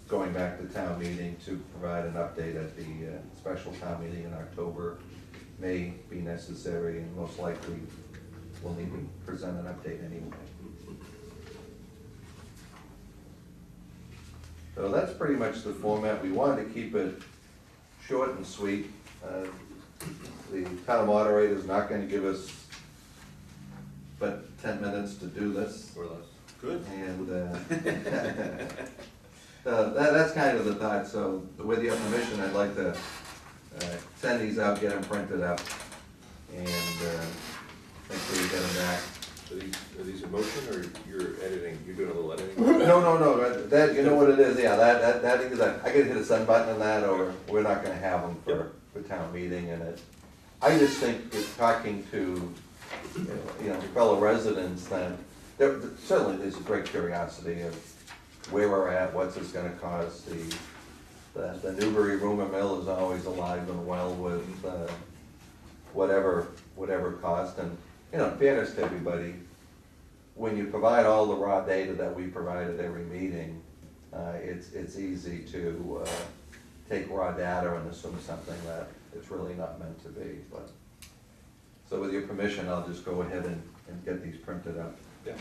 going back to town meeting to provide an update at the special town meeting in October may be necessary, and most likely we'll need to present an update anyway. So that's pretty much the format. We wanted to keep it short and sweet. The town moderator is not going to give us but 10 minutes to do this. Or less. Good. And that's kind of the thought. So with your permission, I'd like to send these out, get them printed up, and make sure you get them back. Are these in motion, or you're editing, you're doing a little editing? No, that, you know what it is, yeah, that is, I gotta hit a send button on that, or we're not gonna have them for town meeting, and I just think it's talking to, you know, fellow residents that, certainly there's a great curiosity of where we're at, what's this gonna cost, the Newbury rumor mill is always alive and well with, whatever cost, and, you know, in fairness to everybody, when you provide all the raw data that we provide at every meeting, it's easy to take raw data and assume something that it's really not meant to be. But so with your permission, I'll just go ahead and get these printed up. Yeah.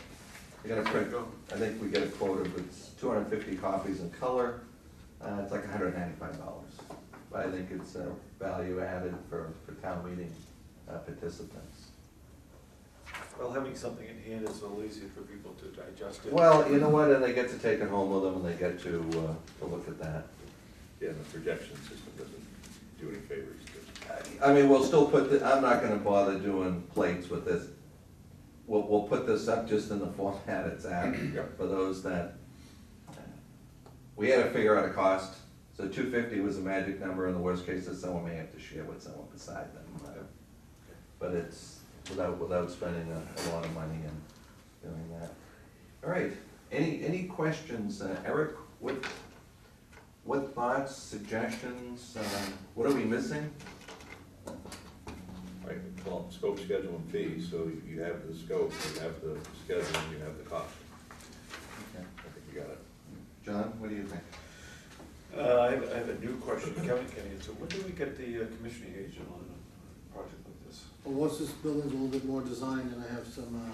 You're gonna print, I think we get a quote of it's 250 copies in color. It's like $195. But I think it's value added for town meeting participants. Well, having something in hand is a little easier for people to digest it. Well, you know what, and they get to take it home with them, and they get to look at that. Yeah, and the projection system doesn't do any favors. I mean, we'll still put, I'm not gonna bother doing plates with this. We'll put this up just in the format it's at, for those that, we had to figure out a cost. So 250 was a magic number, in the worst case, that someone may have to share with someone beside them. But it's without spending a lot of money and doing that. All right, any questions? Eric, what thoughts, suggestions, what are we missing? Right, well, scope, schedule, and fee, so you have the scope, you have the schedule, and you have the cost. Okay. I think you got it. John, what do you think? I have a new question, Kevin can answer. When do we get the commissioning agent on a project like this? Well, once this building's a little bit more designed and I have some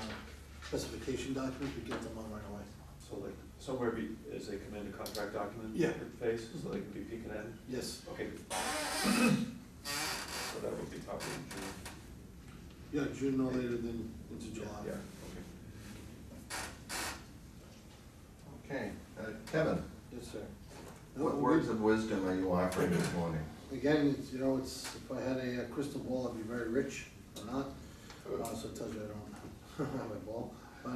specification documents, we get them on right away. So So like, somewhere as they come in, a contract document? Yeah. Phase, so they can be peeking at it? Yes, Okay. So that would be probably in June. yeah, June no later than into July. Yeah, okay. Okay, Kevin, Yes, sir. what words of wisdom are you offering this morning? Again, it's, you know, it's, if I had a crystal ball, I'd be very rich, or not, so it tells you I don't have a ball. But,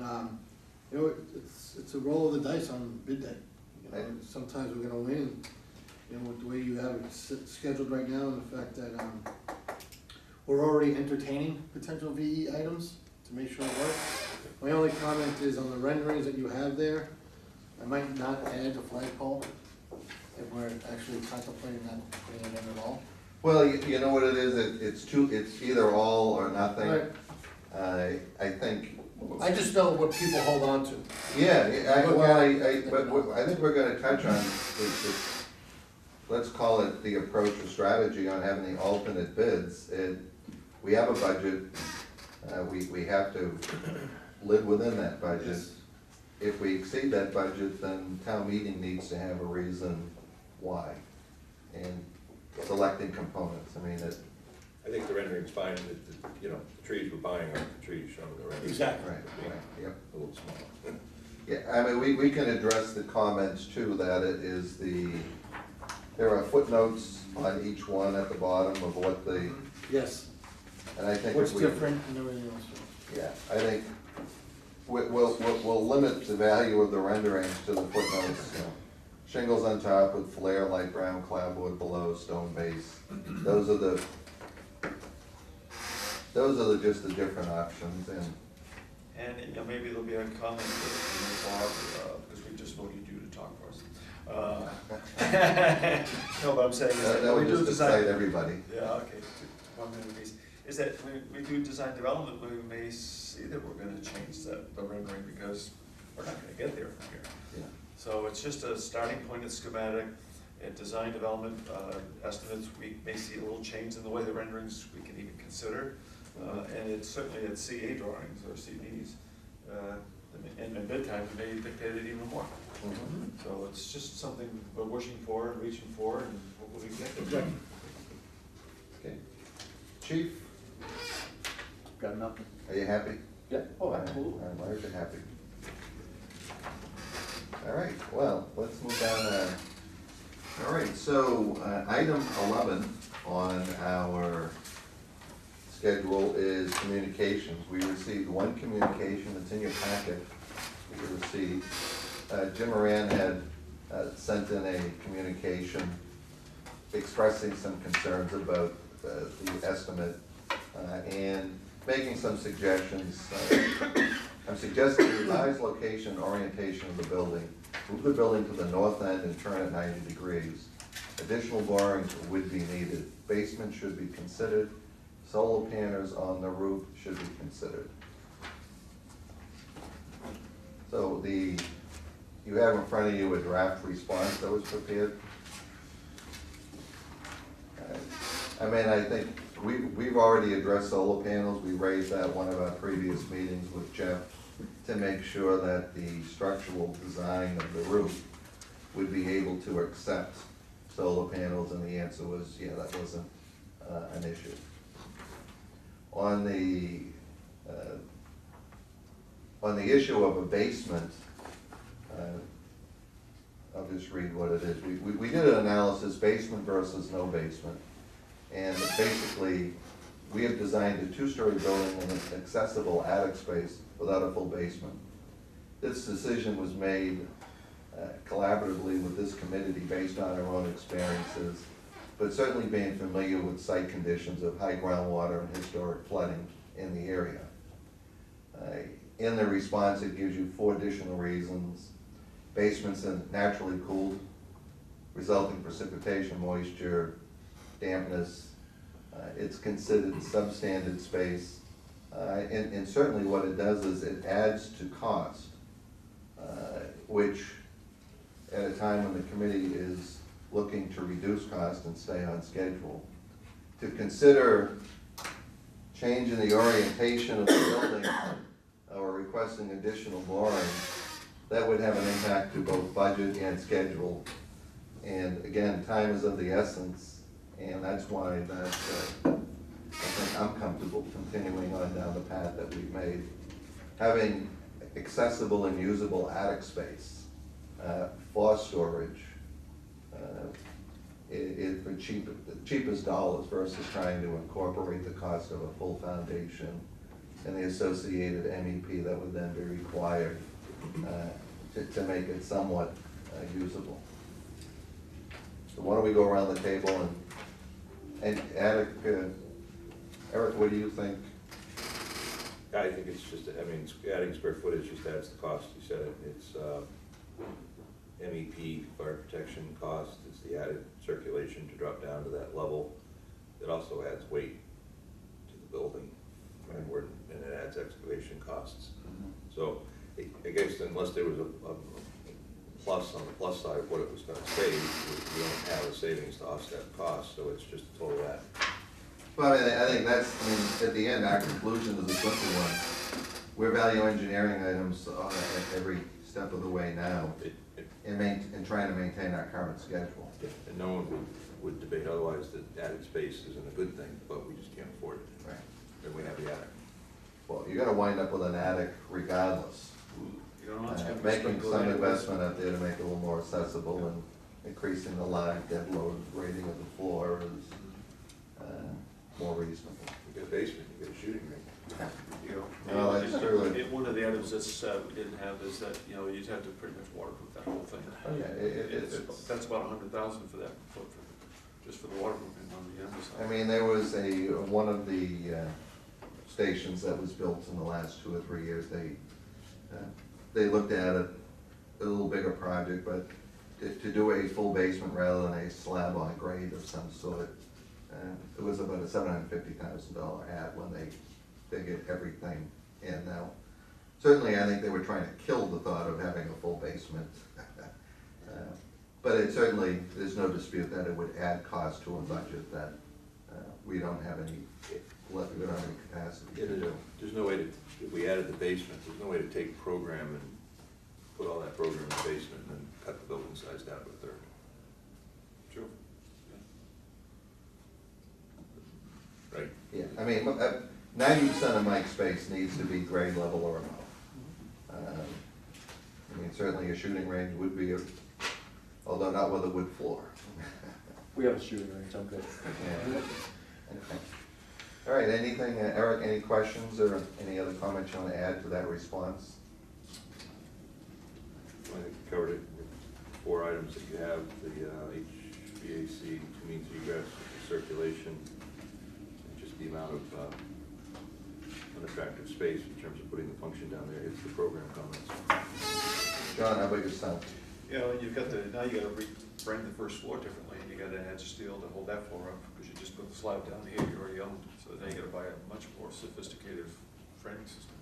you know, it's a roll of the dice on bid day. You know, Right. sometimes we're gonna win, and, you know, with the way you have it scheduled right now, and the fact that, we're already entertaining potential VE items to make sure it works. My only comment is on the renderings that you have there, I might not add the flagpole if we're actually contemplating not putting it in at all. Well, you know what it is, it's either all or nothing. Right. I think, I just know what people hold on to. yeah, but I think we're gonna touch on, let's call it the approach or strategy on having the alternate bids. We have a budget, we have to live within that budget. Yes. If we exceed that budget, then town meeting needs to have a reason why. And selecting components, I mean, I think the rendering's fine, you know, the trees we're buying aren't the trees shown in the rendering. Exactly. right, yep. A little small. Yeah, I mean, we can address the comments too, that it is there are footnotes on each one at the bottom of what the, Yes, and I think what's if we. different and everything else. Yeah, I think we'll limit the value of the renderings to the footnotes. You know, shingles on top with flare, light brown clapboard below, stone base. Those are just the different options, and And, you know, maybe there'll be a comment that, because we just voted you to talk for us. No, but I'm saying is that that we would do just design. excite everybody. Yeah, okay, one minute, please. Is that we do design development, we may see that we're gonna change the rendering because we're not gonna get there from here. Yeah. So it's just a starting point at schematic, at design development estimates, we may see a little change in the way the renderings we can even consider. And it's certainly at CA drawings or CDs, and bid time, we may dictate it even more. Mhm. So it's just something we're wishing for and reaching for, and hopefully we get there. Okay. Chief, Got nothing? are you happy? Yeah, oh, absolutely. I'm large and happy. All right, well, let's move down. All right, so item 11 on our schedule is communications. We received one communication that's in your packet that you received. Jim Moran had sent in a communication expressing some concerns about the estimate and making some suggestions. I'm suggesting revised location and orientation of the building. Move the building to the north end and turn it 90 degrees. Additional borings would be needed. Basement should be considered. Solar panels on the roof should be considered. So you have in front of you a draft response that was prepared. I mean, I think we've already addressed solar panels. We raised that one of our previous meetings with Jeff to make sure that the structural design of the roof would be able to accept solar panels, and the answer was, yeah, that wasn't an issue. On the issue of a basement, I'll just read what it is. We did an analysis, basement versus no basement. And basically, we have designed a two-story building with an accessible attic space without a full basement. This decision was made collaboratively with this committee based on our own experiences, but certainly being familiar with site conditions of high groundwater and historic flooding in the area. In the response, it gives you 4 additional reasons. Basements are naturally cooled, resulting precipitation, moisture, dampness. It's considered substandard space. And certainly what it does is it adds to cost, which at a time when the committee is looking to reduce cost and stay on schedule. To consider changing the orientation of the building or requesting additional boring that would have an impact to both budget and schedule. And again, time is of the essence, and that's why I think I'm comfortable continuing on down the path that we've made. Having accessible and usable attic space for storage is for the cheapest dollars versus trying to incorporate the cost of a full foundation and the associated MEP that would then be required to make it somewhat usable. So why don't we go around the table and attic, Eric, what do you think? I think it's just, I mean, adding square footage just adds the cost, you said it, it's MEP, fire protection cost, it's the added circulation to drop down to that level. It also adds weight to the building, and it adds excavation costs. So I guess unless there was a plus on the plus side of what it was gonna save, we don't have the savings to offset the cost, so it's just a total add. Well, I think that's, I mean, at the end, our conclusion is a simple one. We're value engineering items at every step of the way now and trying to maintain our current schedule. And no one would debate otherwise that added space isn't a good thing, but we just can't afford it. Right. And we have the attic. Well, you're gonna wind up with an attic regardless. You don't know, it's gonna be Making sprinkled some anyway. investment out there to make it a little more accessible and increasing the live dead load rating of the floor is more reasonable. You get a basement, you get a shooting range. You know, Well, that's true. One of the items that's, we didn't have is that, you know, you'd have to pretty much waterproof that whole thing. Oh, yeah, That's about $100,000 for that, just for the waterproofing on the underside. I mean, there was one of the stations that was built in the last 2 or 3 years, they looked at it, a little bigger project, but to do a full basement rather than a slab on grade of some sort, it was about a $750,000 add when they figured everything in. Now, certainly I think they were trying to kill the thought of having a full basement. But it certainly, there's no dispute that it would add cost to a budget that we don't have any capacity Yeah, to do. there's no way to, if we added the basement, there's no way to take program and put all that program in the basement and then cut the building size down to a third. True. Right? Yeah, I mean, 90% of Mike's space needs to be grade level or above. I mean, certainly a shooting range would be, although not with a wood floor. We have a shooting range, I'm good. Yeah. Okay. All right, anything, Eric, any questions or any other comments you want to add to that response? I think you covered it with 4 items that you have, the HVAC, 2 means of egress, circulation, and just the amount of unattractive space in terms of putting the function down there. It's the program comments. John, how about yourself? You know, now you gotta frame the first floor differently, and you gotta add steel to hold that floor up, because you just put the slab down here, you already own. So now you gotta buy a much more sophisticated framing system.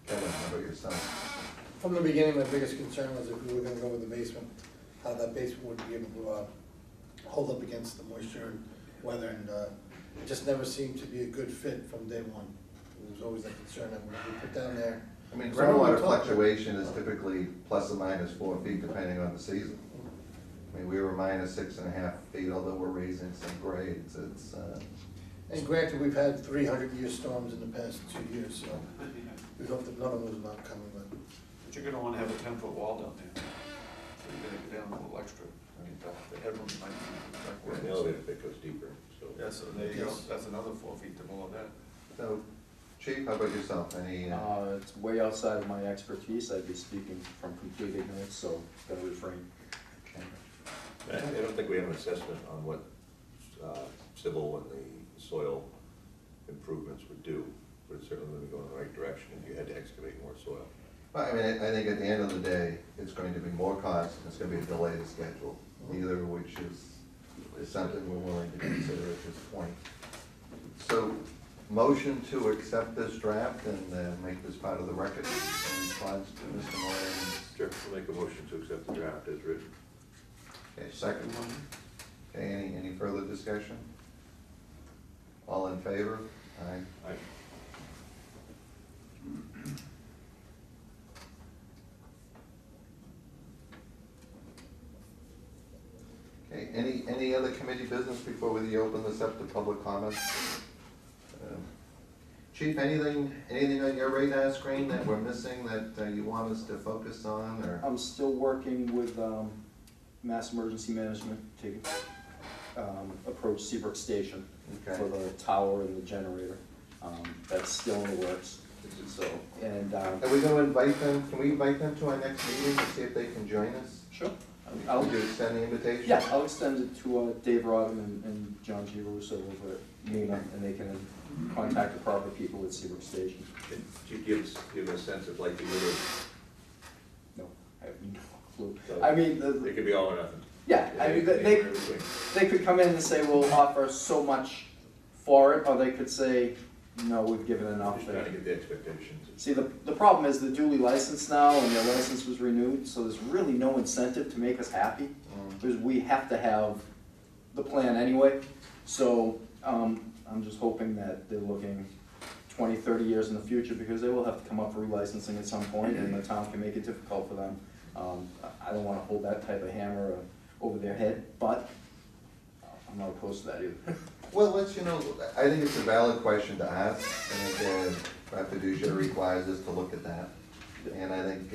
Kevin, how about yourself? From the beginning, my biggest concern was if we were gonna go with the basement, how that basement would be able to hold up against the moisture and weather, and it just never seemed to be a good fit from day one. It was always that concern that when we put down there. I mean, Ground groundwater on top. fluctuation is typically plus or minus 4 feet depending on the season. I mean, we were minus 6.5 feet, although we're raising some grades, it's, And granted, we've had 300-year storms in the past 2 years, so we hope that none of those are not coming, but. But you're gonna wanna have a 10-foot wall down there. So you're gonna go down a little extra. I mean, the headroom might be. The elevator pit goes deeper, so. Yeah, so there you go, Yes. that's another 4 feet to below that. so, Chief, how about yourself? Any, It's way outside of my expertise, I'd be speaking from complete ignorance, so gotta refrain. I don't think we have an assessment on what civil and the soil improvements would do, but it's certainly going to go in the right direction if you had to excavate more soil. well, I mean, I think at the end of the day, it's going to be more cost, and it's gonna be a delay to schedule, neither of which is something we're willing to consider at this point. So, motion to accept this draft and make this part of the record in response to Mr. Moran's. Sure, we'll make a motion to accept the draft as written. Okay, second one. Okay, any further discussion? All in favor? Aye. Aye. any other committee business before we open this up to public comment? Chief, anything on your radar screen that we're missing that you want us to focus on, or? I'm still working with Mass Emergency Management to approach Seabrook Station Okay. for the tower and the generator. That's still in the works, so, and, Are we gonna invite them, can we invite them to our next meeting to see if they can join us? sure. Would you extend the invitation? Yeah, I'll extend it to Dave Rodham and John G. Russo over at MENA, and they can contact the proper people at Seabrook Station. Could you give a sense of likelihood of, No, I have no clue. So, I mean, it could be all or nothing? yeah, I mean, they could come in and say, we'll offer so much for it, or they could say, no, we've given enough. Just trying to get the expectations. See, the problem is they're duly licensed now, and their license was renewed, so there's really no incentive to make us happy, because we have to have the plan anyway. So, I'm just hoping that they're looking 20, 30 years in the future, because they will have to come up for relicensing at some point, and the town can make it difficult for them. I don't wanna hold that type of hammer over their head, but I'm not opposed to that either. Well, I think it's a valid question to ask. I think our fiduciary requires us to look at that. And I think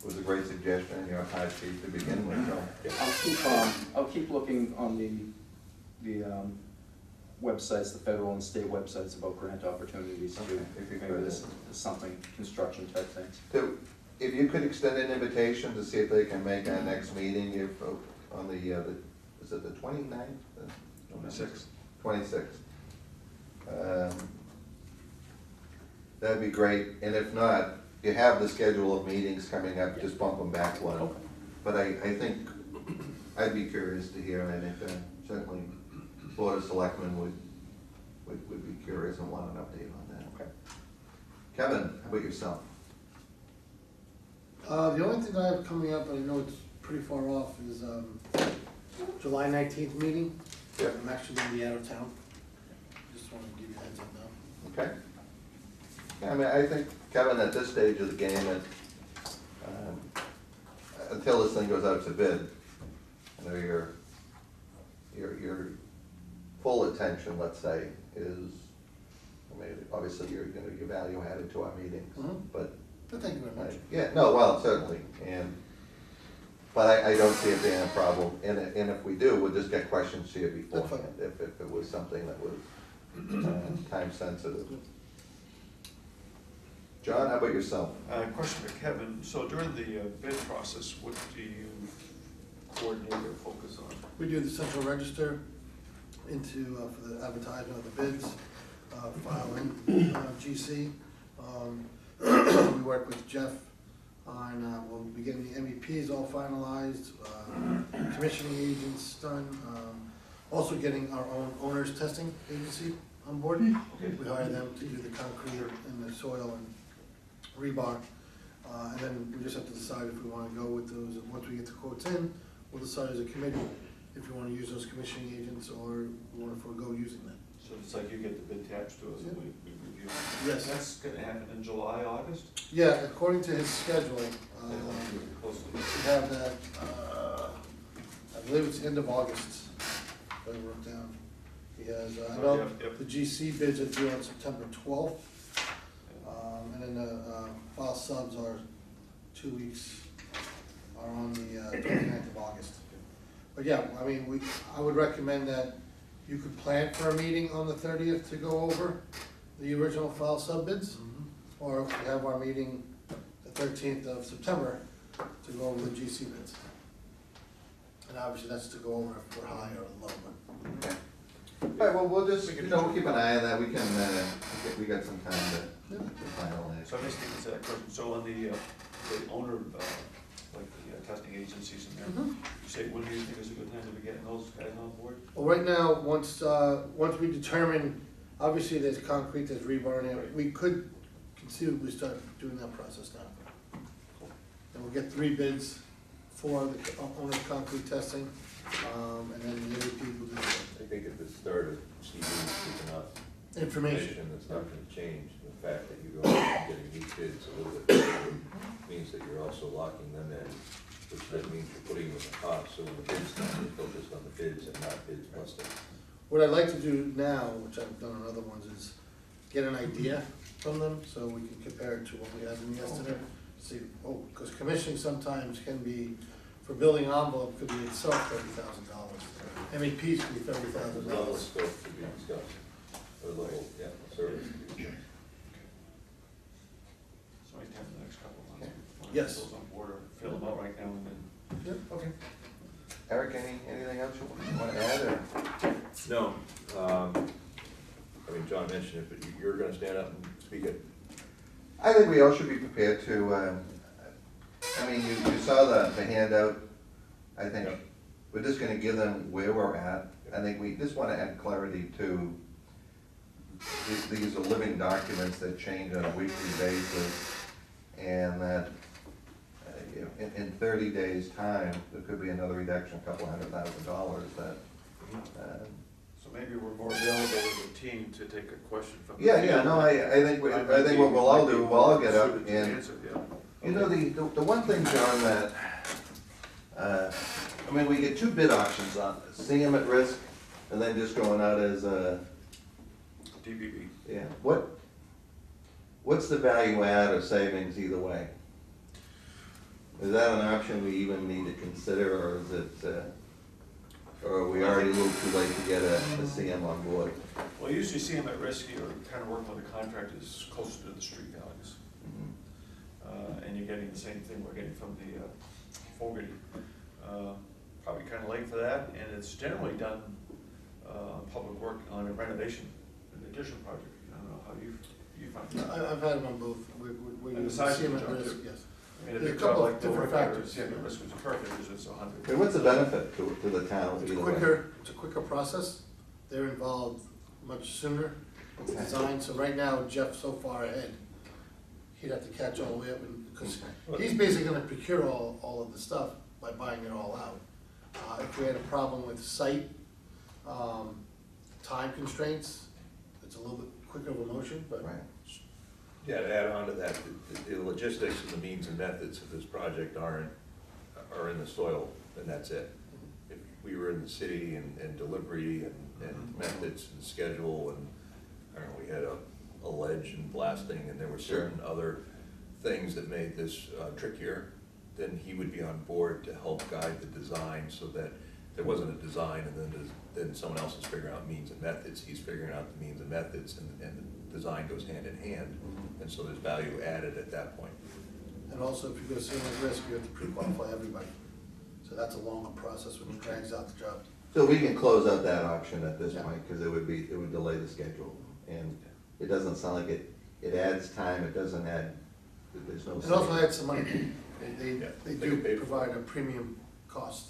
was a great suggestion on your part, Chief, to begin with, so. I'll keep looking on the websites, the federal and state websites about grant opportunities Okay, too. if you Maybe could. there's something, construction type things. So, if you could extend an invitation to see if they can make our next meeting, on is it the 29th? 26th. 26th. That'd be great, and if not, you have the schedule of meetings coming up, just bump them back one. Okay. But I think, I'd be curious to hear, and I think certainly Board of Selectmen would be curious and want an update on that. Okay. Kevin, how about yourself? The only thing I have coming up, and I know it's pretty far off, is July 19th meeting. Yep. I'm actually gonna be out of town. Just wanted to give you a heads up now. Okay. Yeah, I mean, I think, Kevin, at this stage of the game, until this thing goes out to bid, I know your full attention, let's say, is, I mean, obviously, you're gonna be value added to our meetings, Mhm. but, But thank you very much. yeah, no, well, certainly, but I don't see it being a problem, and if we do, we'll just get questions to you beforehand, if it was something that was time sensitive. John, how about yourself? Question for Kevin, so during the bid process, what do you coordinate or focus on? We do the central register for the advertisement of the bids, file in GC. We work with Jeff on, we'll be getting the MEPs all finalized, commissioning agents done, also getting our own owners testing agency on board. We hire them to do the concrete and the soil and rebar. And then we just have to decide if we wanna go with those, once we get the quotes in, we'll decide as a committee if we wanna use those commissioning agents or we wanna forego using them. So it's like you get the bid attached to us and we review. Yes. That's gonna happen in July, August? Yeah, according to his schedule, Close to we have that, I believe it's end of August, if I wrote down. He has, I know Yep, yep. the GC bids are due on September 12th, and then the file subs are 2 weeks, are on the 29th of August. But yeah, I mean, I would recommend that you could plan for a meeting on the 30th to go over the original file sub bids, or if we have our meeting the 13th of September to go over the GC bids. And obviously that's to go over if we're high or low, but. Okay. All right, well, we'll just, we'll keep an eye on that, we can, we got some time to finalize. So I just think it's that question, so on the owner, like the testing agencies in there, you say, when do you think is a good time to be getting those guys on board? Well, right now, once we determine, obviously there's concrete, there's rebar in it, we could conceivably start doing that process now. And we'll get 3 bids for the owner's concrete testing, and then the other people do I think at the start of CD is enough information. that's not gonna change. The fact that you're going and getting these bids a little bit earlier means that you're also locking them in which then means you're putting with the cost, so when the bids come, you're focused on the bids and not bids busting. What I'd like to do now, which I've done on other ones, is get an idea from them, so we can compare it to what we had in yesterday. See, because commissioning sometimes can be, for building an envelope, could be itself $30,000. MEPs could be $30,000. Level scope to be discussed, or level, yeah, service to be discussed. So anytime in the next couple of months. when Yes. Those on board, or fill them out right now and then. Yep, okay. Eric, anything else you want to add, or? No, I mean, John mentioned it, but you're gonna stand up and speak it. I think we all should be prepared to, I mean, you saw the handout. I think we're just gonna give them where we're at. I think we just wanna add clarity to, these are living documents that change on a weekly basis. And that, in 30 days' time, there could be another reduction, a couple $100,000 that, So maybe we're more available as a team to take a question from. the yeah, field. no, I think what we'll all do, we'll all get up Suited to and, answer, yeah. you know, the one thing, John, that, I mean, we get two bid options on this, seeing them at risk, and then just going out as a, DBB. yeah, what's the value add or savings either way? Is that an option we even need to consider, or is it, or are we already a little too late to get a CM on board? Well, usually see them at risk, you're kind of working with the contractors closer to the street values. Mhm. And you're getting the same thing we're getting from the Fogarty. Probably kind of late for that, and it's generally done public work on a renovation, an addition project. I don't know how you find that. I've had them on both. We And the size see of them the at job, risk, too. yes. I mean, a There are big a couple job of like the different work, factors. yeah, the risk was perfect, is it's 100. Okay, what's the benefit to the town It's either way? it's a quicker process. They're involved much sooner with Okay. design, so right now Jeff's so far ahead. He'd have to catch all the way up, because Okay. he's basically gonna procure all of the stuff by buying it all out. If we had a problem with site, time constraints, it's a little bit quicker of a motion, but. Right. Yeah, to add on to that, the logistics and the means and methods of this project are in the soil, and that's it. If we were in the city and delivery and methods and schedule, and, I don't know, we had a ledge and blasting, and there were certain other things that made this trickier, then he would be on board to help guide the design, so that there wasn't a design and then someone else is figuring out means and methods. He's figuring out the means and methods, and the design goes hand in hand, and so there's value added at that point. And also, if you go CM at risk, you have to pre-qualify everybody. So that's a longer process, which drags out the job. So we can close out that option at this Yeah. point, because it would delay the schedule. And it doesn't sound like it adds time, it doesn't add, there's no. It also savings. adds some money. They Yeah, they they do can pay for provide a premium cost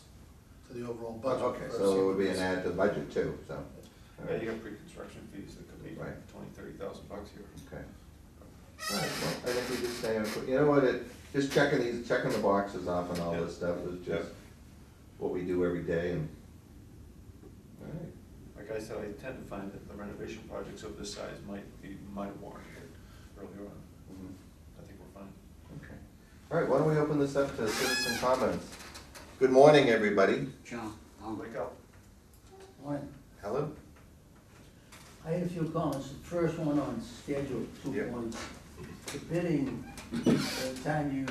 to the overall budget. Okay, for so it would be CM. an add to the budget too, so. Yeah, you got pre-construction fees that could be Right. 20,000, 30,000 bucks here. Okay. All right, well, I think we just stay on, you know what, just checking the boxes off and all this stuff is Yeah. just what we do every day and. All right. Like I said, I tend to find that the renovation projects of this size might have warranted it earlier on. Mhm. I think we're fine. Okay. All right, why don't we open this up to citizen comments? Good morning, everybody. John, Wake up. morning. Helen? I had a few comments. The first one on schedule, 2 Yeah. points. The bidding, by the time you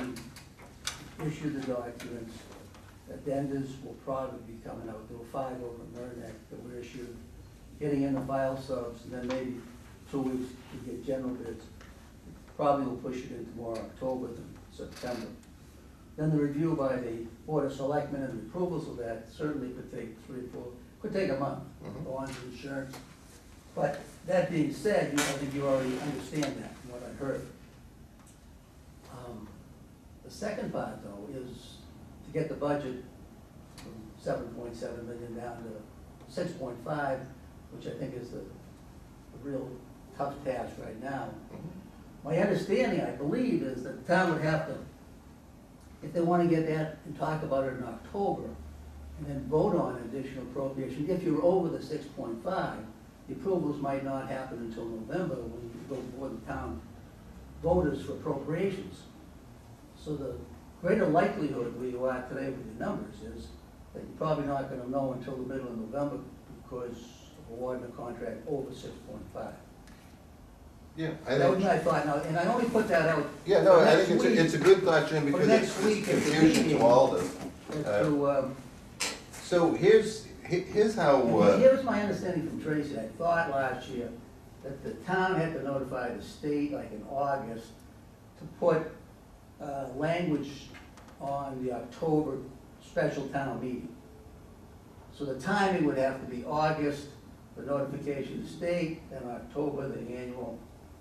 issue the documents, addendums will probably be coming out. There were 5 over in Merrimack that were issued. Getting in the file subs, and then maybe 2 weeks to get general bids. Probably will push it into more October than September. Then the review by the Board of Selectmen and the approvals of that certainly could take 3 or 4, could take a month, Mhm. go on to insurance. But that being said, I think you already understand that from what I heard. The second part though is to get the budget from 7.7 million down to 6.5, which I think is the real tough task right now. My understanding, I believe, is that the town would have to, if they want to get that and talk about it in October, and then vote on additional appropriation, if you're over the 6.5, the approvals might not happen until November when you go before the town voters for appropriations. So the greater likelihood where you are today with your numbers is that you're probably not gonna know until the middle of November because of awarding a contract over 6.5. Yeah, That was my thought, now, and I only put that out. Yeah, no, for I next think week, it's a good thought, Jim, for because next it's week at the confusion meeting. to all of us. as to, So here's how, and here's my understanding from Tracy, I thought last year that the town had to notify the state, like in August, to put, language on the October special town meeting. So the timing would have to be August, the notification to the state, then October, the annual,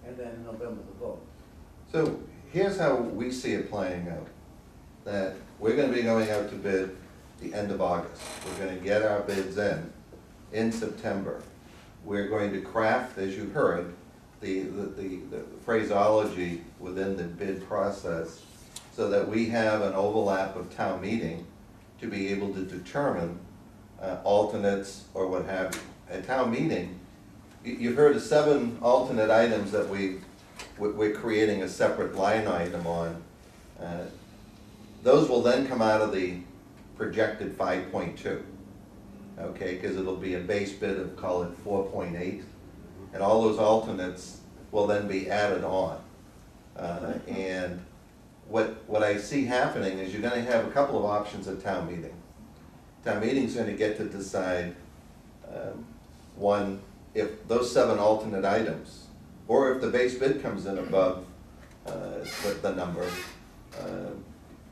and then November, the vote. so here's how we see it playing out. That we're gonna be going out to bid the end of August. We're gonna get our bids in September. We're going to craft, as you heard, the phraseology within the bid process so that we have an overlap of town meeting to be able to determine alternates or what have you. At town meeting, you've heard of 7 alternate items that we're creating a separate line item on. Those will then come out of the projected 5.2. Okay, because it'll be a base bid of, call it 4.8, and all those alternates will then be added on. And what I see happening is you're gonna have a couple of options at town meeting. Town meeting's gonna get to decide, one, if those 7 alternate items, or if the base bid comes in above the number,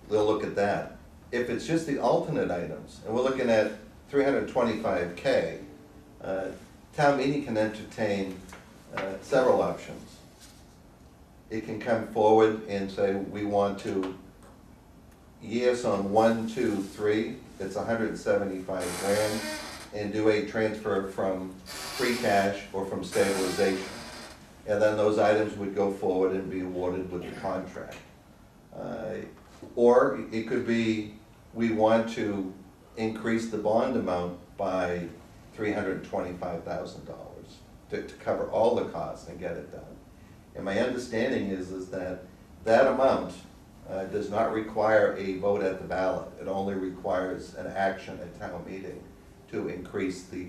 they'll look at that. If it's just the alternate items, and we're looking at $325K, town meeting can entertain several options. It can come forward and say, we want to, yes on 1, 2, 3, it's 175 grand, and do a transfer from free cash or from stabilization. And then those items would go forward and be awarded with the contract. Or it could be, we want to increase the bond amount by $325,000 to cover all the costs and get it done. And my understanding is that that amount does not require a vote at the ballot. It only requires an action at town meeting to increase the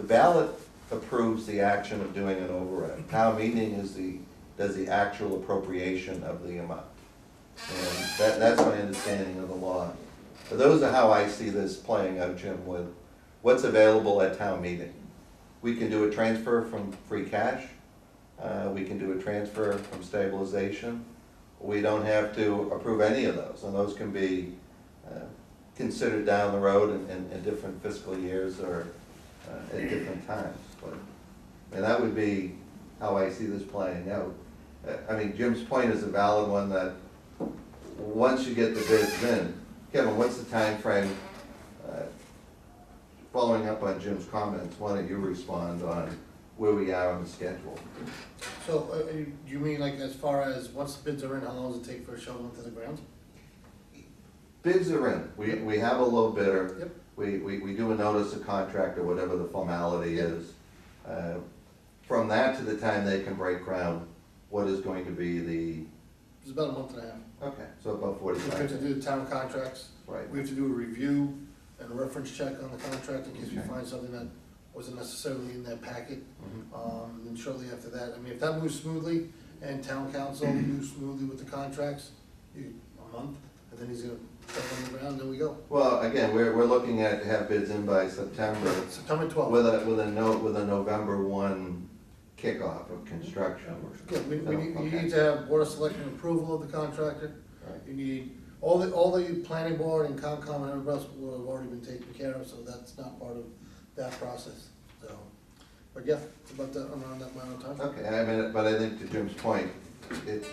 ballot approves the action of doing an override. Town meeting does the actual appropriation of the amount. And that's my understanding of the law. So those are how I see this playing out, Jim, with what's available at town meeting. We can do a transfer from free cash. We can do a transfer from stabilization. We don't have to approve any of those, and those can be considered down the road in different fiscal years or at different times. But, and that would be how I see this playing out. I mean, Jim's point is a valid one, that once you get the bids in, Kevin, what's the time frame? Following up on Jim's comments, why don't you respond on where we are on the schedule? So, you mean like as far as once the bids are in, how long does it take for a shovel into the ground? Bids are in, we have a low bidder. Yep. We do a notice of contract or whatever the formality is. From that to the time they can break ground, what is going to be the, It's about a month and a half. okay, so about We have 45 to days. do the town contracts, Right, we have to do a review and a reference check on the contract in case we Okay. find something that wasn't necessarily in that packet. Mhm. And then shortly after that, I mean, if that moves smoothly and town council moves smoothly with the contracts, a month, and then he's gonna put it on the ground, then we go. Well, again, we're looking at to have bids in by September September 12th. with a November 1 kickoff of construction. Yeah, you Okay. need to have board of selectmen approval of the contractor. Right. You need, all the planning board and Concom and everybody else will have already been taken care of, so that's not part of that process, so. But yeah, it's about that, around that amount of time. Okay, I mean, but I think to Jim's point, it,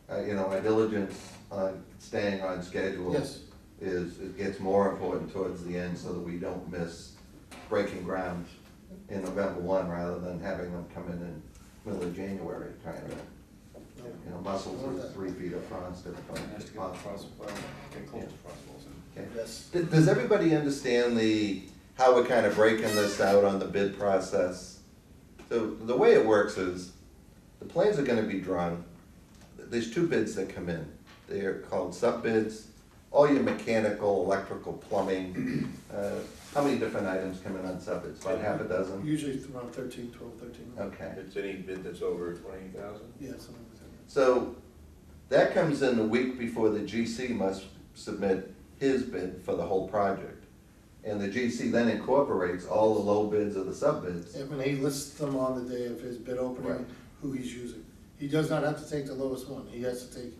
our diligence on staying on schedule Yes. it gets more important towards the end so that we don't miss breaking ground in November 1 rather than having them come in middle of January trying to, muscle through 3 feet of frost if And has to get across, well, get close to frost walls. Okay. Yes. Does everybody understand how we're kind of breaking this out on the bid process? So the way it works is, the plans are gonna be drawn, there's 2 bids that come in. they're called sub-bids, all your mechanical, electrical, plumbing. How many different items come in on sub-bids, about half a dozen? Usually it's around 13, 12, 13. Okay. It's any bid that's over 20,000? Yeah, something like that. So that comes in the week before the GC must submit his bid for the whole project. And the GC then incorporates all the low bids of the sub-bids. And when he lists them on the day of his bid Right. opening, who he's using. He does not have to take the lowest one, he has to take,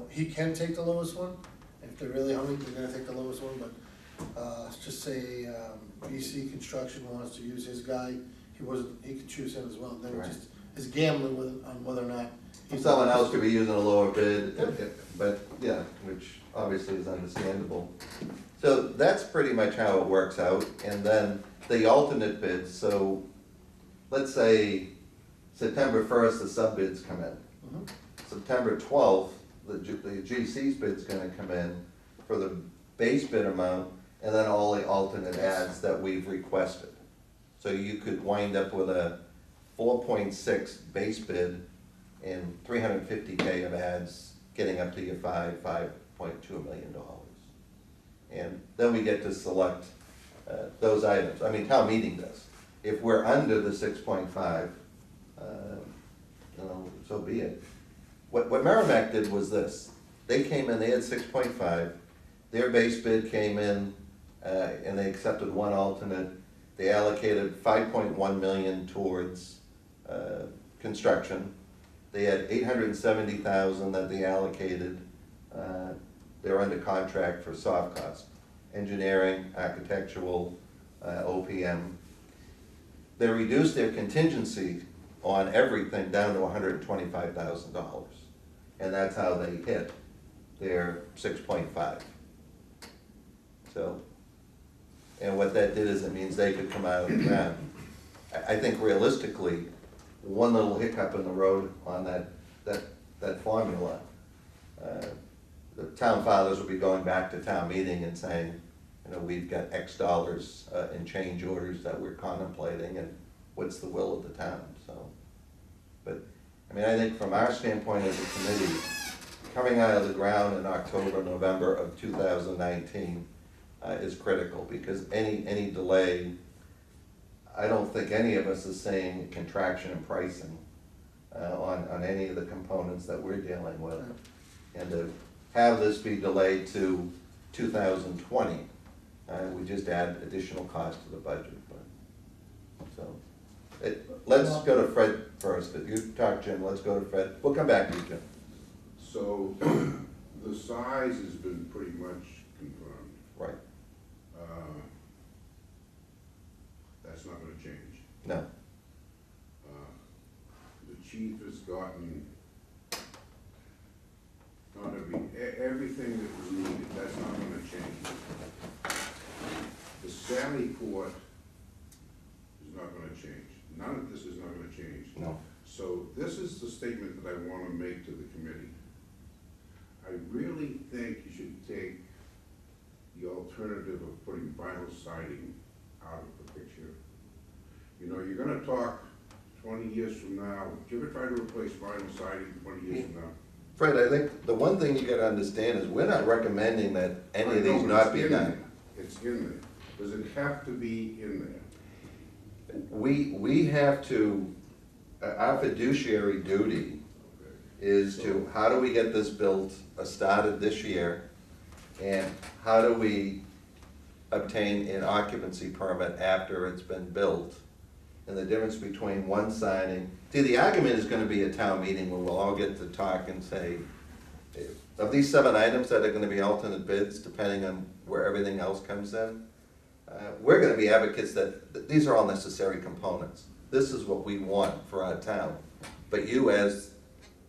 he can take the lowest one, if they're really hungry, they're gonna take the lowest one, but, let's just say, BC Construction wants to use his guy, he could choose him as well, then Right. it just is gambling on whether or not. Someone else could be using a lower bid, but, yeah, which obviously is understandable. So that's pretty much how it works out, and then the alternate bids, so let's say September first, the sub-bids come in. Mhm. September twelfth, the GC's bid's gonna come in for the base bid amount, and then all the alternate ads that we've requested. So you could wind up with a 4.6 base bid and 350K of ads, getting up to your $5.2 million. And then we get to select those items. I mean, town meeting does. If we're under the 6.5, so be it. What Merrimack did was this: they came in, they had 6.5. Their base bid came in, and they accepted one alternate. They allocated 5.1 million towards construction. They had 870,000 that they allocated. They're under contract for soft cost, engineering, architectural, OPM. They reduced their contingency on everything down to $125,000. And that's how they hit their 6.5. So, and what that did is it means they could come out of the ground. I think realistically, one little hiccup in the road on that formula, the town fathers will be going back to town meeting and saying, we've got X dollars in change orders that we're contemplating, and what's the will of the town, so. But, I think from our standpoint as a committee, coming out of the ground in October, November of 2019 is critical, because any delay, I don't think any of us is saying contraction in pricing on any of the components that we're dealing with. And to have this be delayed to 2020, we just add additional cost to the budget. So, let's go to Fred first. If you talk, Jim, let's go to Fred. We'll come back to you, Jim. So, the size has been pretty much confirmed. Right. That's not gonna change. No. The chief has gotten not everything that was needed, that's not gonna change. The Sally Port is not gonna change. None of this is not gonna change. No. So this is the statement that I wanna make to the committee. I really think you should take the alternative of putting vinyl siding out of the picture. You're gonna talk 20 years from now, do you ever try to replace vinyl siding 20 years from now? Fred, I think the one thing you gotta understand is we're not recommending that any of these not be done. It's in there. Does it have to be in there? We have to, our fiduciary duty Okay. is to, how do we get this built, started this year, and how do we obtain an occupancy permit after it's been built? And the difference between one signing, see, the argument is gonna be a town meeting where we'll all get to talk and say, of these 7 items that are gonna be alternate bids, depending on where everything else comes in, we're gonna be advocates that these are all necessary components. This is what we want for our town. But you, as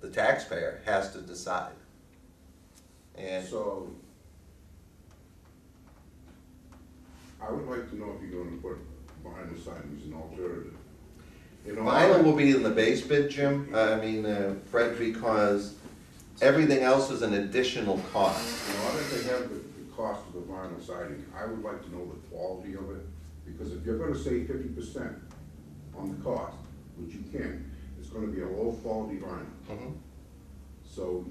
the taxpayer, has to decide. And So, I would like to know if you're gonna put vinyl siding as an alternative. vinyl will be in the base bid, Jim, Fred, because everything else is an additional cost. In order to have the cost of the vinyl siding, I would like to know the quality of it, because if you're gonna save 50% on the cost, which you can, it's gonna be a low quality vinyl. Mhm. So,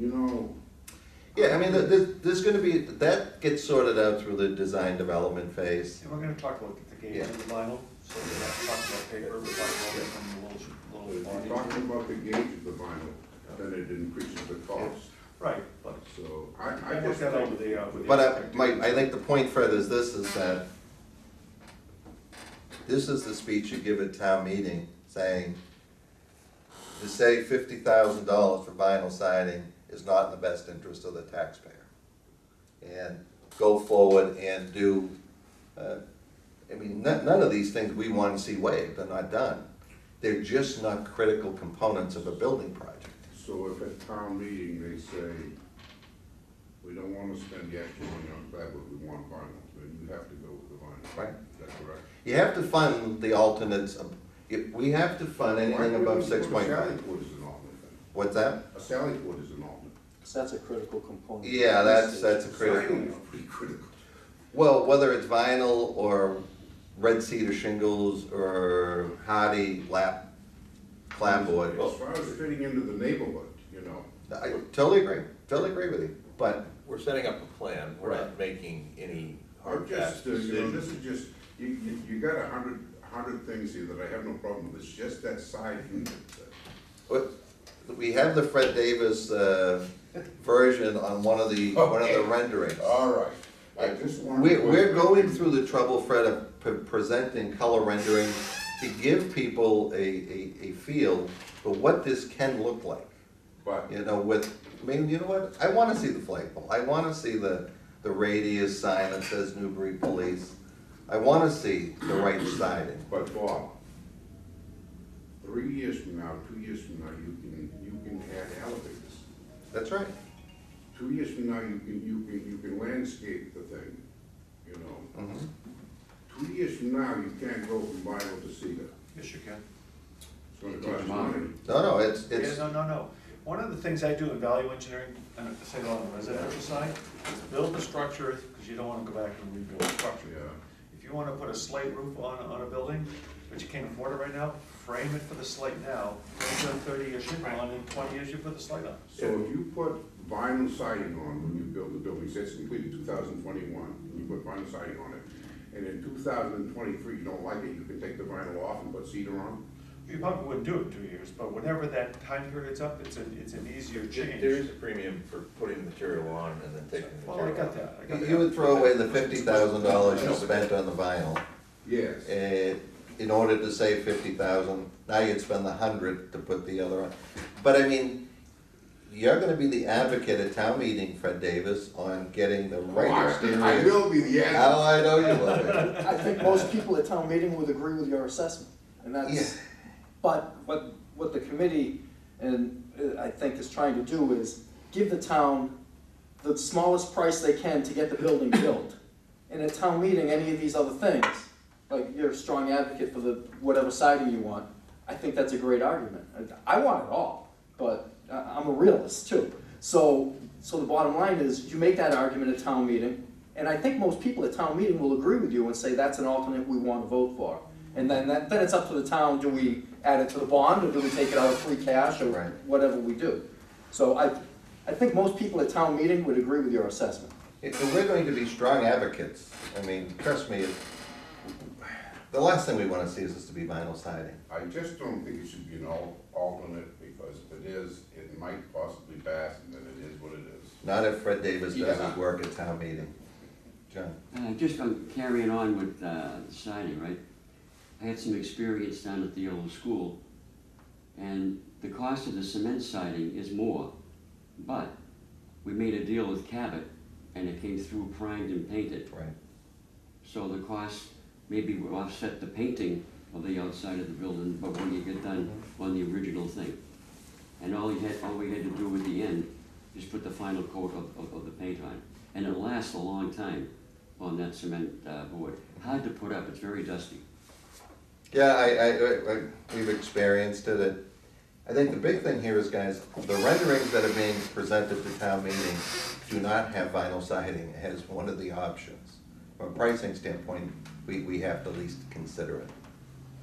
Yeah, I mean, there's gonna be, that gets sorted out through the design development phase. And we're gonna talk about the gauge of the vinyl, so we're not talking about paper, we're talking about it from the But little if body. you're talking about the gauge of the vinyl, then it increases the cost. Right, but So I I work just that out with think, the. But I think the point, Fred, is this, is that this is the speech you give at town meeting, saying, to say $50,000 for vinyl siding is not in the best interest of the taxpayer. And go forward and do, I mean, none of these things we want to see waived, they're not done. They're just not critical components of a building project. so if at town meeting they say, we don't wanna spend the extra money on plywood, we want vinyl, then you have to go with the vinyl. Right. Is that correct? You have to fund the alternates, if we have to fund anything above 6.5. A sally port is an alternate then. What's that? A sally port is an alternate. Because that's a critical component. Yeah, that's a critical. Siding is pretty critical. Well, whether it's vinyl or red cedar shingles or hardy lap clapboard, As far as fitting into the neighborhood, you know, I totally agree with you, but, We're setting up a plan, we're Right. not making any or hard just, fast you know, decisions. this is just, you got a hundred things here that I have no problem with, it's just that siding. but we have the Fred Davis, version on one of the renderings. All right, I just want. We're going through the trouble, Fred, of presenting color renderings to give people a feel for what this can look like. But, You know, with, I mean, you know what, I wanna see the flagpole, I wanna see the radius sign that says Newbury Police. I wanna see the right siding. but Bob, 3 years from now, 2 years from now, you can add elevators. That's right. 2 years from now, you can landscape the thing, you know. Mhm. 2 years from now, you can't go from vinyl to cedar. Yes, you can. It's gonna cost money. No, it's, Yeah, no. One of the things I do in value engineering, and I say it on the residential side, is build the structure, because you don't wanna go back and rebuild the structure. Yeah. If you wanna put a slate roof on a building, but you can't afford it right now, frame it for the slate now, put a 30-year shingle on, in 20 years you put the slate on. So if you put vinyl siding on when you build the building, say it's completed 2021, and you put vinyl siding on it, and in 2023 you don't like it, you can take the vinyl off and put cedar on? You probably wouldn't do it in 2 years, but whenever that time period's up, it's an easier change. There is a premium for putting the material on and then taking the Well, I material got off. that. you would throw away the $50,000 you spent on the vinyl. Yes. In order to save 50,000, now you'd spend the 100 to put the other on. But I mean, you're gonna be the advocate at town meeting, Fred Davis, on getting the right exterior. I will be the advocate. How I know you will be. I think most people at town meeting would agree with your assessment, and Yeah. that's, but what the committee, and I think is trying to do is give the town the smallest price they can to get the building built. And at town meeting, any of these other things, like you're a strong advocate for the, whatever siding you want, I think that's a great argument. I want it all, but I'm a realist too. So the bottom line is, you make that argument at town meeting, and I think most people at town meeting will agree with you and say that's an alternate we want to vote for. And then it's up to the town, do we add it to the bond, or do we take it out of free cash, or Right. whatever we do. So I think most people at town meeting would agree with your assessment. If we're going to be strong advocates, I mean, trust me, the last thing we wanna see is this to be vinyl siding. I just don't think it should be an alternate, because if it is, it might possibly pass, and then it is what it is. Not if Fred Davis does Yeah. his work at town meeting. John? Just on carrying on with the siding, right? I had some experience down at the old school, and the cost of the cement siding is more, but we made a deal with Cabot, and it came through primed and painted. Right. So the cost maybe would offset the painting of the outside of the building, but when you get done on the original thing. And all we had to do at the end is put the final coat of the paint on. And it lasts a long time on that cement board. Hard to put up, it's very dusty. Yeah, we've experienced it. I think the big thing here is, guys, the renderings that are being presented to town meeting do not have vinyl siding as one of the options. From a pricing standpoint, we have to at least consider it.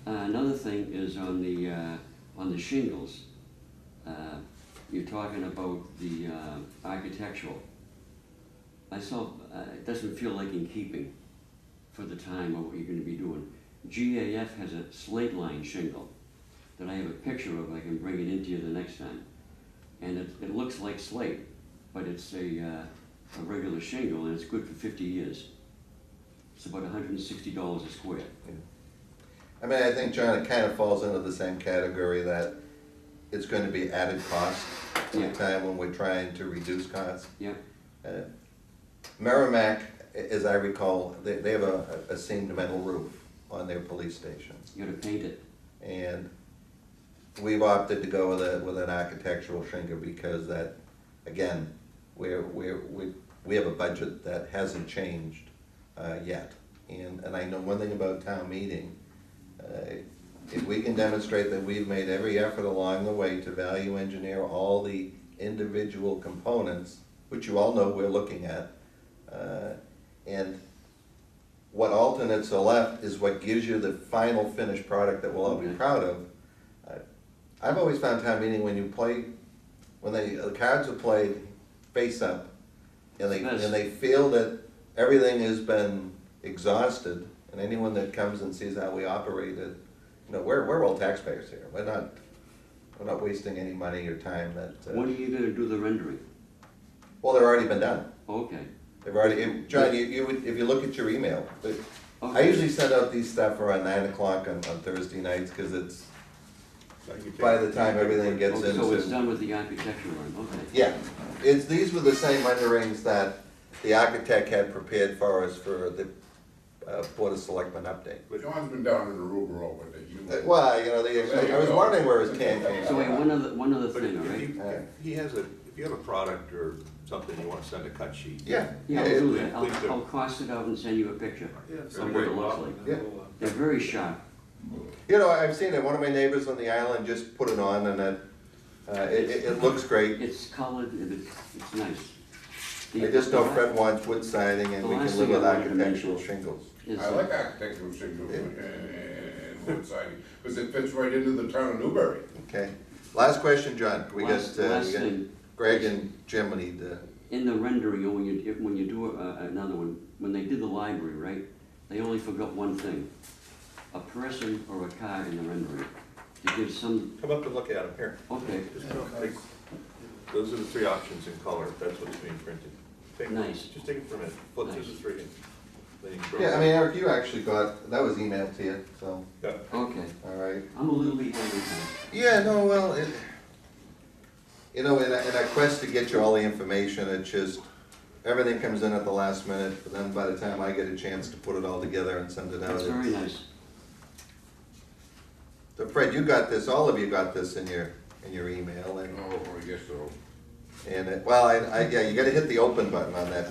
Another thing is on the shingles. You're talking about the architectural. it doesn't feel like in keeping for the time of what you're gonna be doing. GAF has a slate line shingle that I have a picture of, I can bring it into you the next time. And it looks like slate, but it's a regular shingle, and it's good for 50 years. It's about $160 a square. I mean, I think, John, it kind of falls into the same category that it's going to be added cost at Yeah. a time when we're trying to reduce costs. Yeah, Merrimack, as I recall, they have a seamed metal roof on their police station. you gotta paint it. And we've opted to go with an architectural shingle because that, again, we have a budget that hasn't changed yet. And I know one thing about town meeting, if we can demonstrate that we've made every effort along the way to value engineer all the individual components, which you all know we're looking at, and what alternates are left is what gives you the final finished product that we'll all be Okay. proud of. I've always found town meeting when you play, when the cards are played face up, and they feel that everything has been exhausted, and anyone that comes and sees how we operate it, you know, we're all taxpayers here. We're not wasting any money or time that. When are you gonna do the rendering? Well, they've already been done. Okay. They've already, John, if you look at your email, I Okay. usually send out these stuff around 9 o'clock on Thursday nights, cause it's, by the time everything gets Oh, so it's into. done with the architectural one, okay. Yeah, these were the same renderings that the architect had prepared for us for the Board of Selectmen update. But John's been down in Aruba over there. Well, you know, I was wondering where his can came So wait, from. one other But thing, all if right? if you have a product or something you wanna send a cut sheet. Yeah, Yeah, I'll yeah, do please- that. please do. I'll cost it out and send you a picture Yeah, of what it looks like. Yeah. They're very sharp. you know, I've seen it, one of my neighbors on the island just put it on and it looks great. It's colored, and it's nice. I just know Fred wants wood siding and The we last can live thing with I wanted to architectural mention shingles. Is, I like architectural shingles and wood siding, because it fits right into the town of Newbury. Okay, last question, John, we got, last we got thing, Greg and Jim need to, in the rendering, when you do another one, when they did the library, right? They only forgot one thing, a person or a car in the rendering, to give some, Come up and look at them, here. okay, Just take- Those are the three options in color, if that's what's being printed. Take- Nice. Just take it for a minute, flip through the Nice. three. Then you can yeah, I mean, Eric, you actually got, that was emailed to you, so, Yeah. okay. all right. I'm a little behind in time. Yeah, no, well, you know, in a quest to get you all the information, it's just, everything comes in at the last minute, but then by the time I get a chance to put it all together and send it out. That's very nice. So Fred, you got this, all of you got this in your email, and, Oh, I guess so. well, yeah, you gotta hit the open button on that.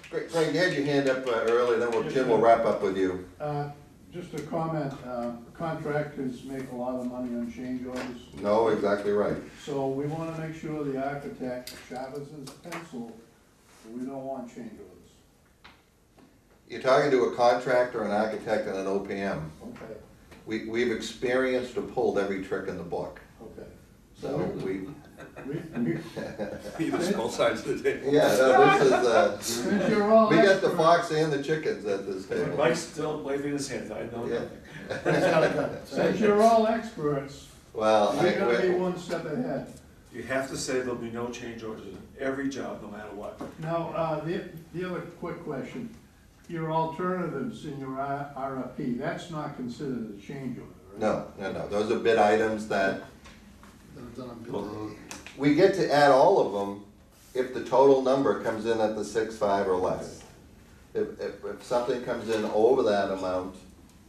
Greg, you had your hand up earlier, then Jim will wrap up with you. Just a comment, contractors make a lot of money on change orders, No, exactly right. so we wanna make sure the architect sharpens his pencil, we don't want change orders. You're talking to a contractor, an architect, and an OPM. Okay, We've experienced or pulled every trick in the book, okay. so we, Either small sides of the table. yeah, no, this is, Since you're all we got the experts- fox and the chickens at this table. Mike's still waving his hand, I know Yeah. nothing. Since you're all experts, Well, you're gonna be I, one step ahead. You have to say there'll be no change orders in every job, no matter what. Now, the other quick question, your alternatives in your RFP, that's not considered a change order, right? no, those are bid items that, Done on building. we get to add all of them if the total number comes in at the 6.5 or less. If something comes in over that amount,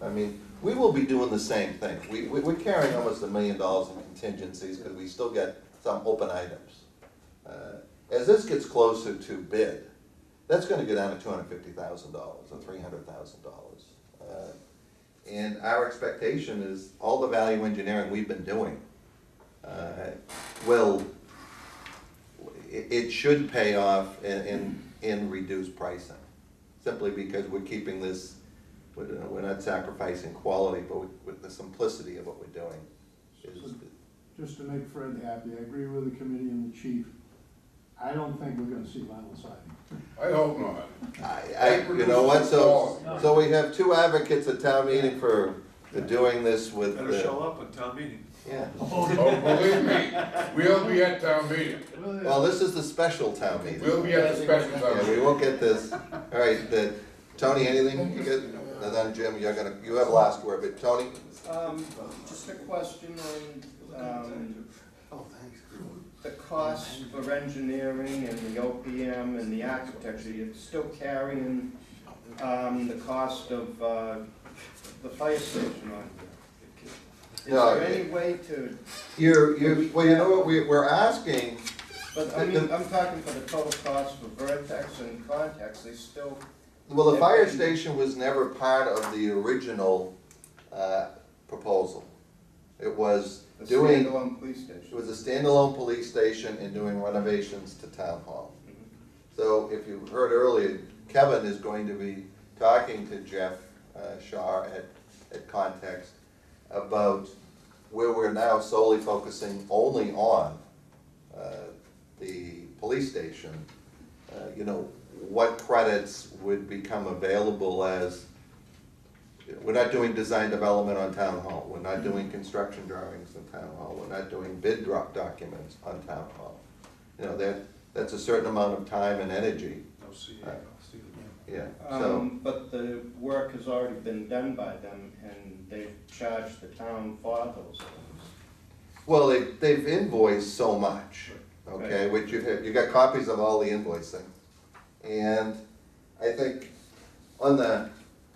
I mean, we will be doing the same thing. We're carrying almost $1 million in contingencies because we still get some open items. As this gets closer to bid, that's gonna go down to $250,000 or $300,000. And our expectation is all the value engineering we've been doing it should pay off in reduced pricing. Simply because we're keeping this, we're not sacrificing quality, but with the simplicity of what we're doing. Just to make Fred happy, I agree with the committee and the chief. I don't think we're gonna see vinyl siding. I hope not. You know what, so we have two advocates at town meeting for doing this with, Better show up at town meeting. yeah. Oh, believe me, we'll be at town meeting. Well, this is the special town meeting. We'll be at the special town Yeah, we meeting. won't get this, all right, Tony, anything you get, and then Jim, you have last word, but Tony? Just a question on, Oh, thanks. the cost for engineering and the OPM and the architecture. You're still carrying, the cost of, the fire station on. Is No, there any way to, Well, you know what, we're asking, but I mean, I'm talking for the total cost for Vertex and Context, they still, well, the fire station was never part of the original, proposal. It was the doing, standalone police it station. was a standalone police station and doing renovations to town hall. So if you heard earlier, Kevin is going to be talking to Jeff Shaw at Context about where we're now solely focusing only on the police station. You know, what credits would become available as, we're not doing design development on town hall, we're not doing construction drawings on town hall, we're not doing bid drop documents on town hall. You know, that's a certain amount of time and energy, No CA, yeah, so. But the work has already been done by them and they've charged the town for those things. Well, they've invoiced so much, okay, which you got copies of all the invoicing. And I think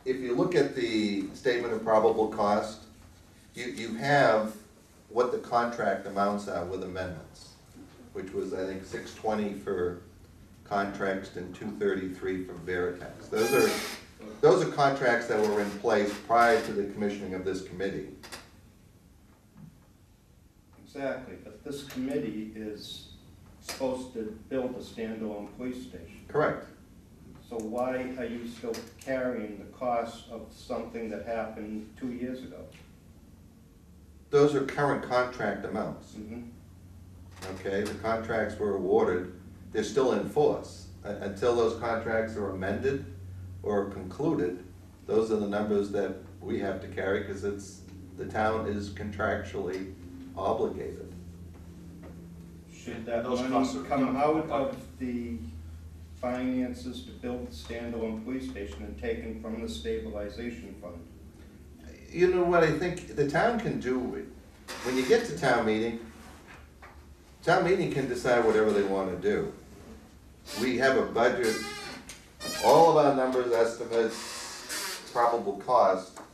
if you look at the statement of probable cost, you have what the contract amounts are with amendments, which was, I think, $620 for Context and $233 for Veritex. Those are contracts that were in place prior to the commissioning of this committee. Exactly, but this committee is supposed to build a standalone police station. Correct. So why are you still carrying the cost of something that happened 2 years ago? Those are current contract amounts. Mhm. Okay, the contracts were awarded, they're still in force. Until those contracts are amended or concluded, those are the numbers that we have to carry, because the town is contractually obligated. Should that Those money costs are come coming out from- of the finances to build the standalone police station and taken from the stabilization fund? You know what, I think the town can do, when you get to town meeting can decide whatever they wanna do. We have a budget, all of our numbers, estimates, probable cost. At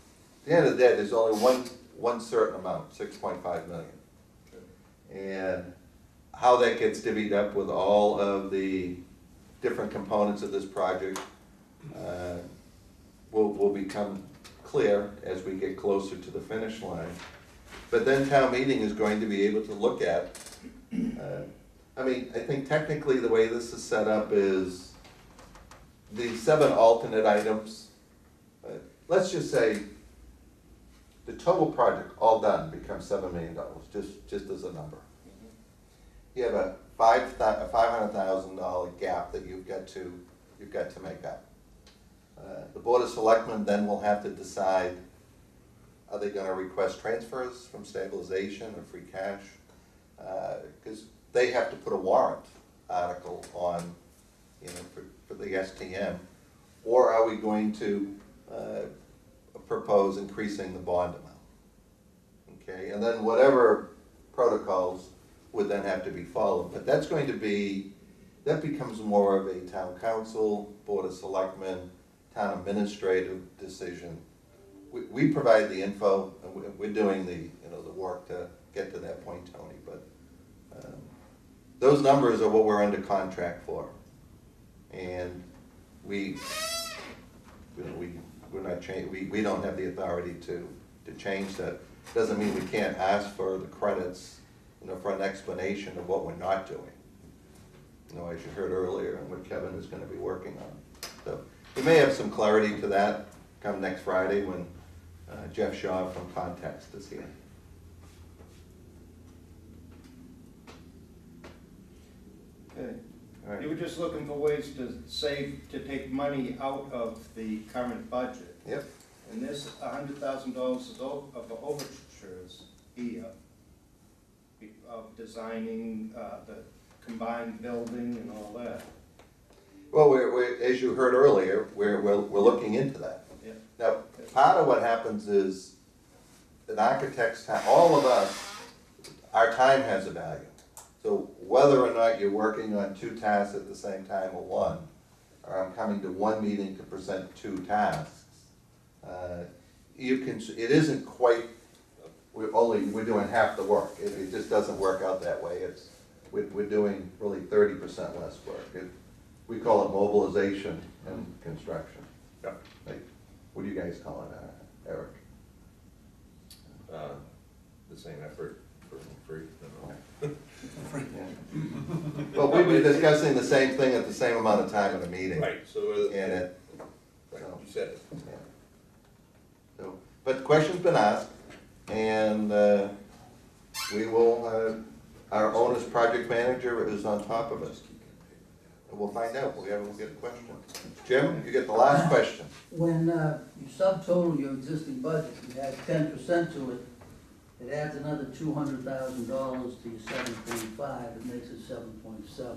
the end of the day, there's only one certain amount, 6.5 million. And how that gets divvied up with all of the different components of this project will become clear as we get closer to the finish line. But then town meeting is going to be able to look at, I think technically the way this is set up is the 7 alternate items, let's just say the total project, all done, becomes $7 million, just as a number. You have a $500,000 gap that you've got to make up. The Board of Selectmen then will have to decide, are they gonna request transfers from stabilization or free cash? Because they have to put a warrant article on, for the STM, or are we going to propose increasing the bond amount? Okay, and then whatever protocols would then have to be followed, but that becomes more of a town council, Board of Selectmen, town administrative decision. We provide the info, and we're doing the work to get to that point, Tony, but those numbers are what we're under contract for. And we're not we don't have the authority to change that. Doesn't mean we can't ask for the credits, for an explanation of what we're not doing. As you heard earlier, and what Kevin is gonna be working on. So we may have some clarity to that come next Friday when Jeff Shaw from Context is here. Okay, Right. You were just looking for ways to save, to take money out of the current budget. Yep. And this $100,000 of overtures here, of designing the combined building and all that. Well, we're, as you heard earlier, we're looking into that. Yeah. Now, part of what happens is, an architect's time, all of us, our time has a value. So whether or not you're working on two tasks at the same time or one, or I'm coming to one meeting to present two tasks, it isn't quite, we're doing half the work. It just doesn't work out that way. We're doing really 30% less work. We call it mobilization and construction. Yeah. Like, what do you guys call it, Eric? The same effort for free, I don't know. Well, we've been discussing the same thing at the same amount of time in a meeting. Right, so, And it, right, so, you said it. yeah. So, but the question's been asked, and we will, our owner's project manager is on top of it. And we'll find out, we'll get a question. Jim, you get the last question. When you subtotal your existing budget, you add 10% to it, it adds another $200,000 to your 7.5, it makes it 7.7.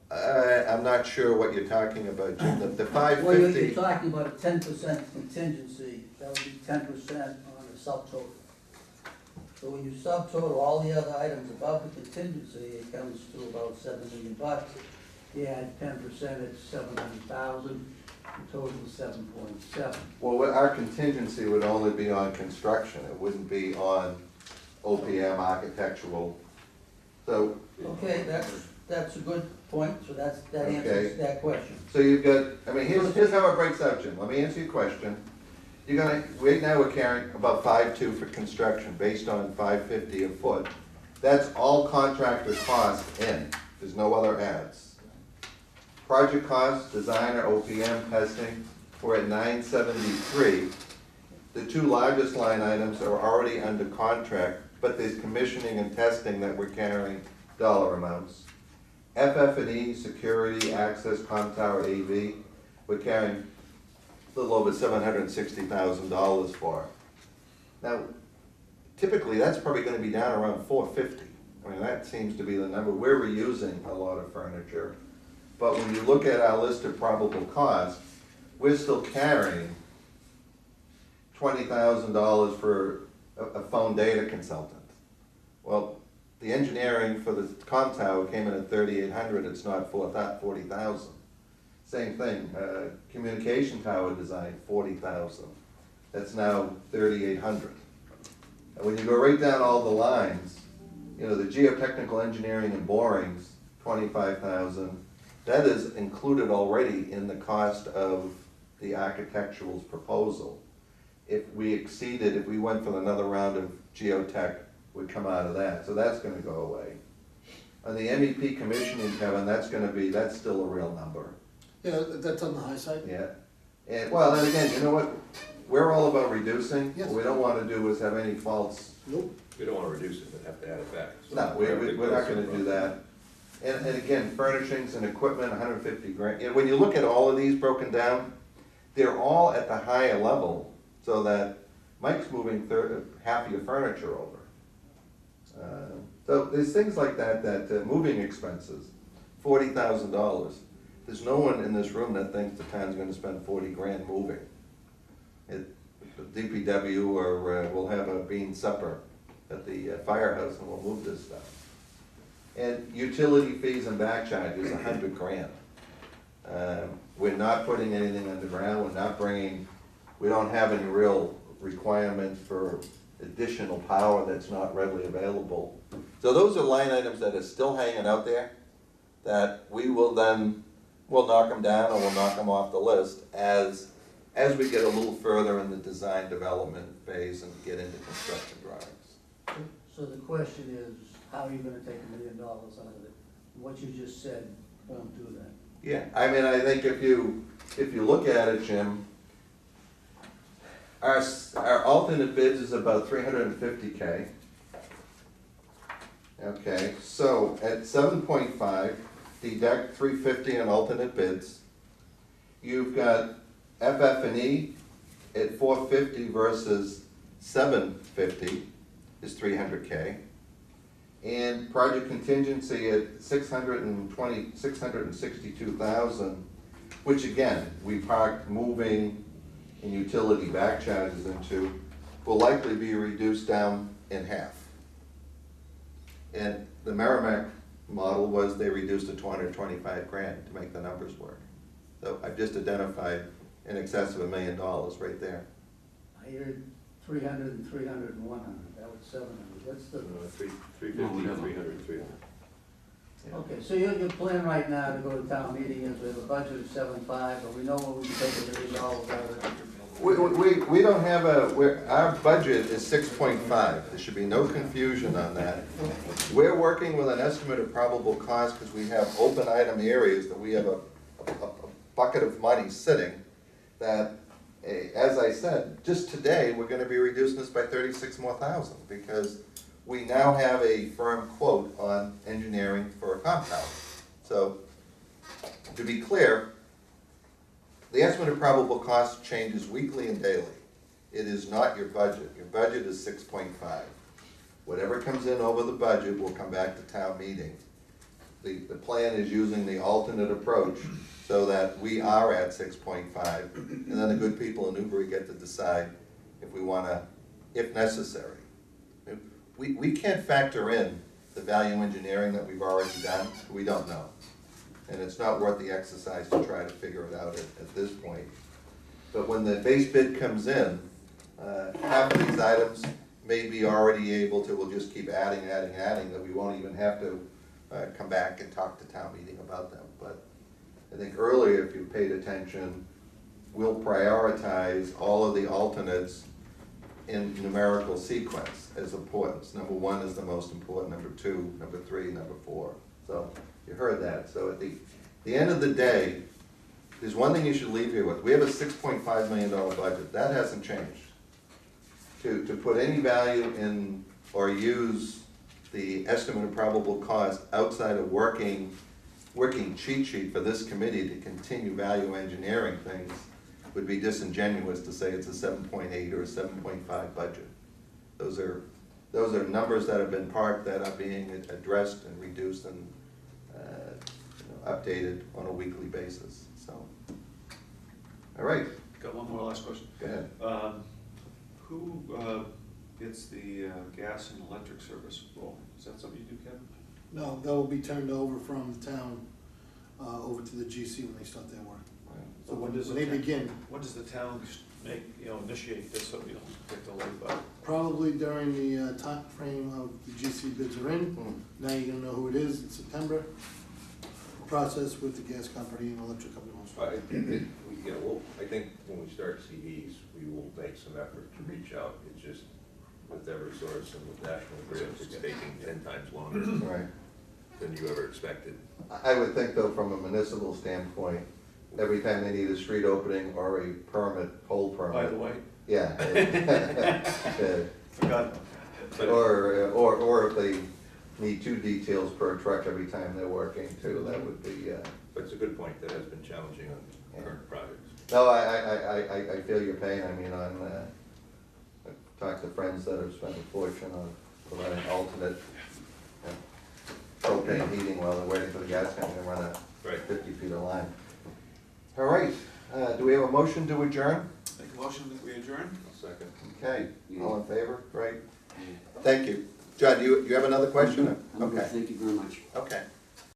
I'm not sure what you're talking about, Jim, the Well, you're 550, talking about a 10% contingency, that would be 10% on the subtotal. So when you subtotal all the other items above the contingency, it comes to about $7 million. You add 10%, it's 700,000, the total is 7.7. well, our contingency would only be on construction, it wouldn't be on OPM architectural. So, Okay, that's a good point, so that Okay. answers that question. so you've got, I mean, here's how it breaks out, Jim, let me answer your question. You're gonna, right now we're carrying about 5.2 for construction, based on 550 a foot. That's all contractor costs in, there's no other adds. Project costs, designer, OPM, testing, we're at 973. The two largest line items are already under contract, but there's commissioning and testing that we're carrying dollar amounts. FF&E, security, access, comm tower, AV, we're carrying a little over $760,000 for. Now, typically, that's probably gonna be down around 450. I mean, that seems to be the number. We're reusing a lot of furniture. But when you look at our list of probable costs, we're still carrying $20,000 for a phone data consultant. Well, the engineering for the comm tower came in at 3,800, it's not 40,000. Same thing, communication tower design, 40,000. That's now 3,800. And when you go right down all the lines, you know, the geotechnical engineering and borings, 25,000. That is included already in the cost of the architectural's proposal. If we exceeded, if we went for another round of geotech, would come out of that, so that's gonna go away. On the MEP commissioning, Kevin, that's still a real number. Yeah, that's on the high side. Yeah, and, well, then again, you know what, we're all about reducing, Yes. what we don't wanna do is have any false, Nope. We don't wanna reduce it, but have to add it back. So no, we're not gonna do that. And again, furnishings and equipment, 150 grand, and when you look at all of these broken down, they're all at the higher level, so that Mike's moving half of your furniture over. So there's things like that, moving expenses, $40,000. There's no one in this room that thinks the town's gonna spend 40 grand moving. DPW or we'll have a bean supper at the firehouse and we'll move this stuff. And utility fees and back charges, 100 grand. We're not putting anything underground, we don't have any real requirement for additional power that's not readily available. So those are line items that are still hanging out there, that we will then, we'll knock them down or we'll knock them off the list as we get a little further in the design development phase and get into construction drawings. So the question is, how are you gonna take $1 million out of it? What you just said won't do that. Yeah, I mean, I think if you look at it, Jim, our alternate bids is about 350K. Okay, so at 7.5, deduct 350 on alternate bids. You've got FF&E at 450 versus 750 is 300K. And project contingency at 662,000, which again, we parked moving and utility back charges into, will likely be reduced down in half. And the Merrimack model was they reduced to 225 grand to make the numbers work. So I've just identified in excess of $1 million right there. I heard 300 and 300 and 100, that was 700, what's the? 350, 300, 300. Okay, so your plan right now to go to town meeting is we have a budget of 7.5, but we know when we can take $1 million out of it. We don't have our budget is 6.5. There should be no confusion on that. We're working with an estimate of probable cost because we have open item areas that we have a bucket of money sitting that, as I said, just today, we're gonna be reducing this by 36 more thousand because we now have a firm quote on engineering for a compound. So, to be clear, the estimate of probable cost changes weekly and daily. It is not your budget. Your budget is 6.5. Whatever comes in over the budget will come back to town meeting. The plan is using the alternate approach so that we are at 6.5, and then the good people in Newbury get to decide if we wanna, if necessary. We can't factor in the value engineering that we've already done. We don't know. And it's not worth the exercise to try to figure it out at this point. But when the base bid comes in, half of these items may be already able to, we'll just keep adding, that we won't even have to come back and talk to town meeting about them. But I think earlier, if you paid attention, we'll prioritize all of the alternates in numerical sequence as importance. Number 1 is the most important, number 2, number 3, number 4. So you heard that. So at the end of the day, there's one thing you should leave here with. We have a $6.5 million budget. That hasn't changed. To put any value in or use the estimate of probable cost outside of working cheat sheet for this committee to continue value engineering things would be disingenuous to say it's a 7.8 or a 7.5 budget. Those are numbers that have been parked that are being addressed and reduced and updated on a weekly basis. So, all right. Got one more last question. Go ahead. Who gets the gas and electric service rolling? Is that something you do, Kevin? No, that will be turned over from the town, over to the GC when they start their work. So when they begin, When does the town initiate this so we don't get delayed by it? probably during the time frame of the GC bids are in. Now you're gonna know who it is in September. Process with the gas company and electric company. I think when we start CDs, we will make some effort to reach out. It's just with Eversource and with National Grid, it's taking 10 times longer Right. than you ever expected. I would think though, from a municipal standpoint, every time they need a street opening or a pole permit. By the way, Yeah. forgot. Or if they need 2 details per truck every time they're working too, that would be, But it's a good point, that has been challenging on current projects. no, I feel your pain. I mean, I've talked to friends that have spent a fortune on providing alternate propane heating while they're waiting for the gas company to run a Right. 50 feet of line. All right, do we have a motion to adjourn? Make a motion that we adjourn? Second. Okay, all in favor? Great. Thank you. John, you have another question? I'm good. Okay, Thank you very much. okay.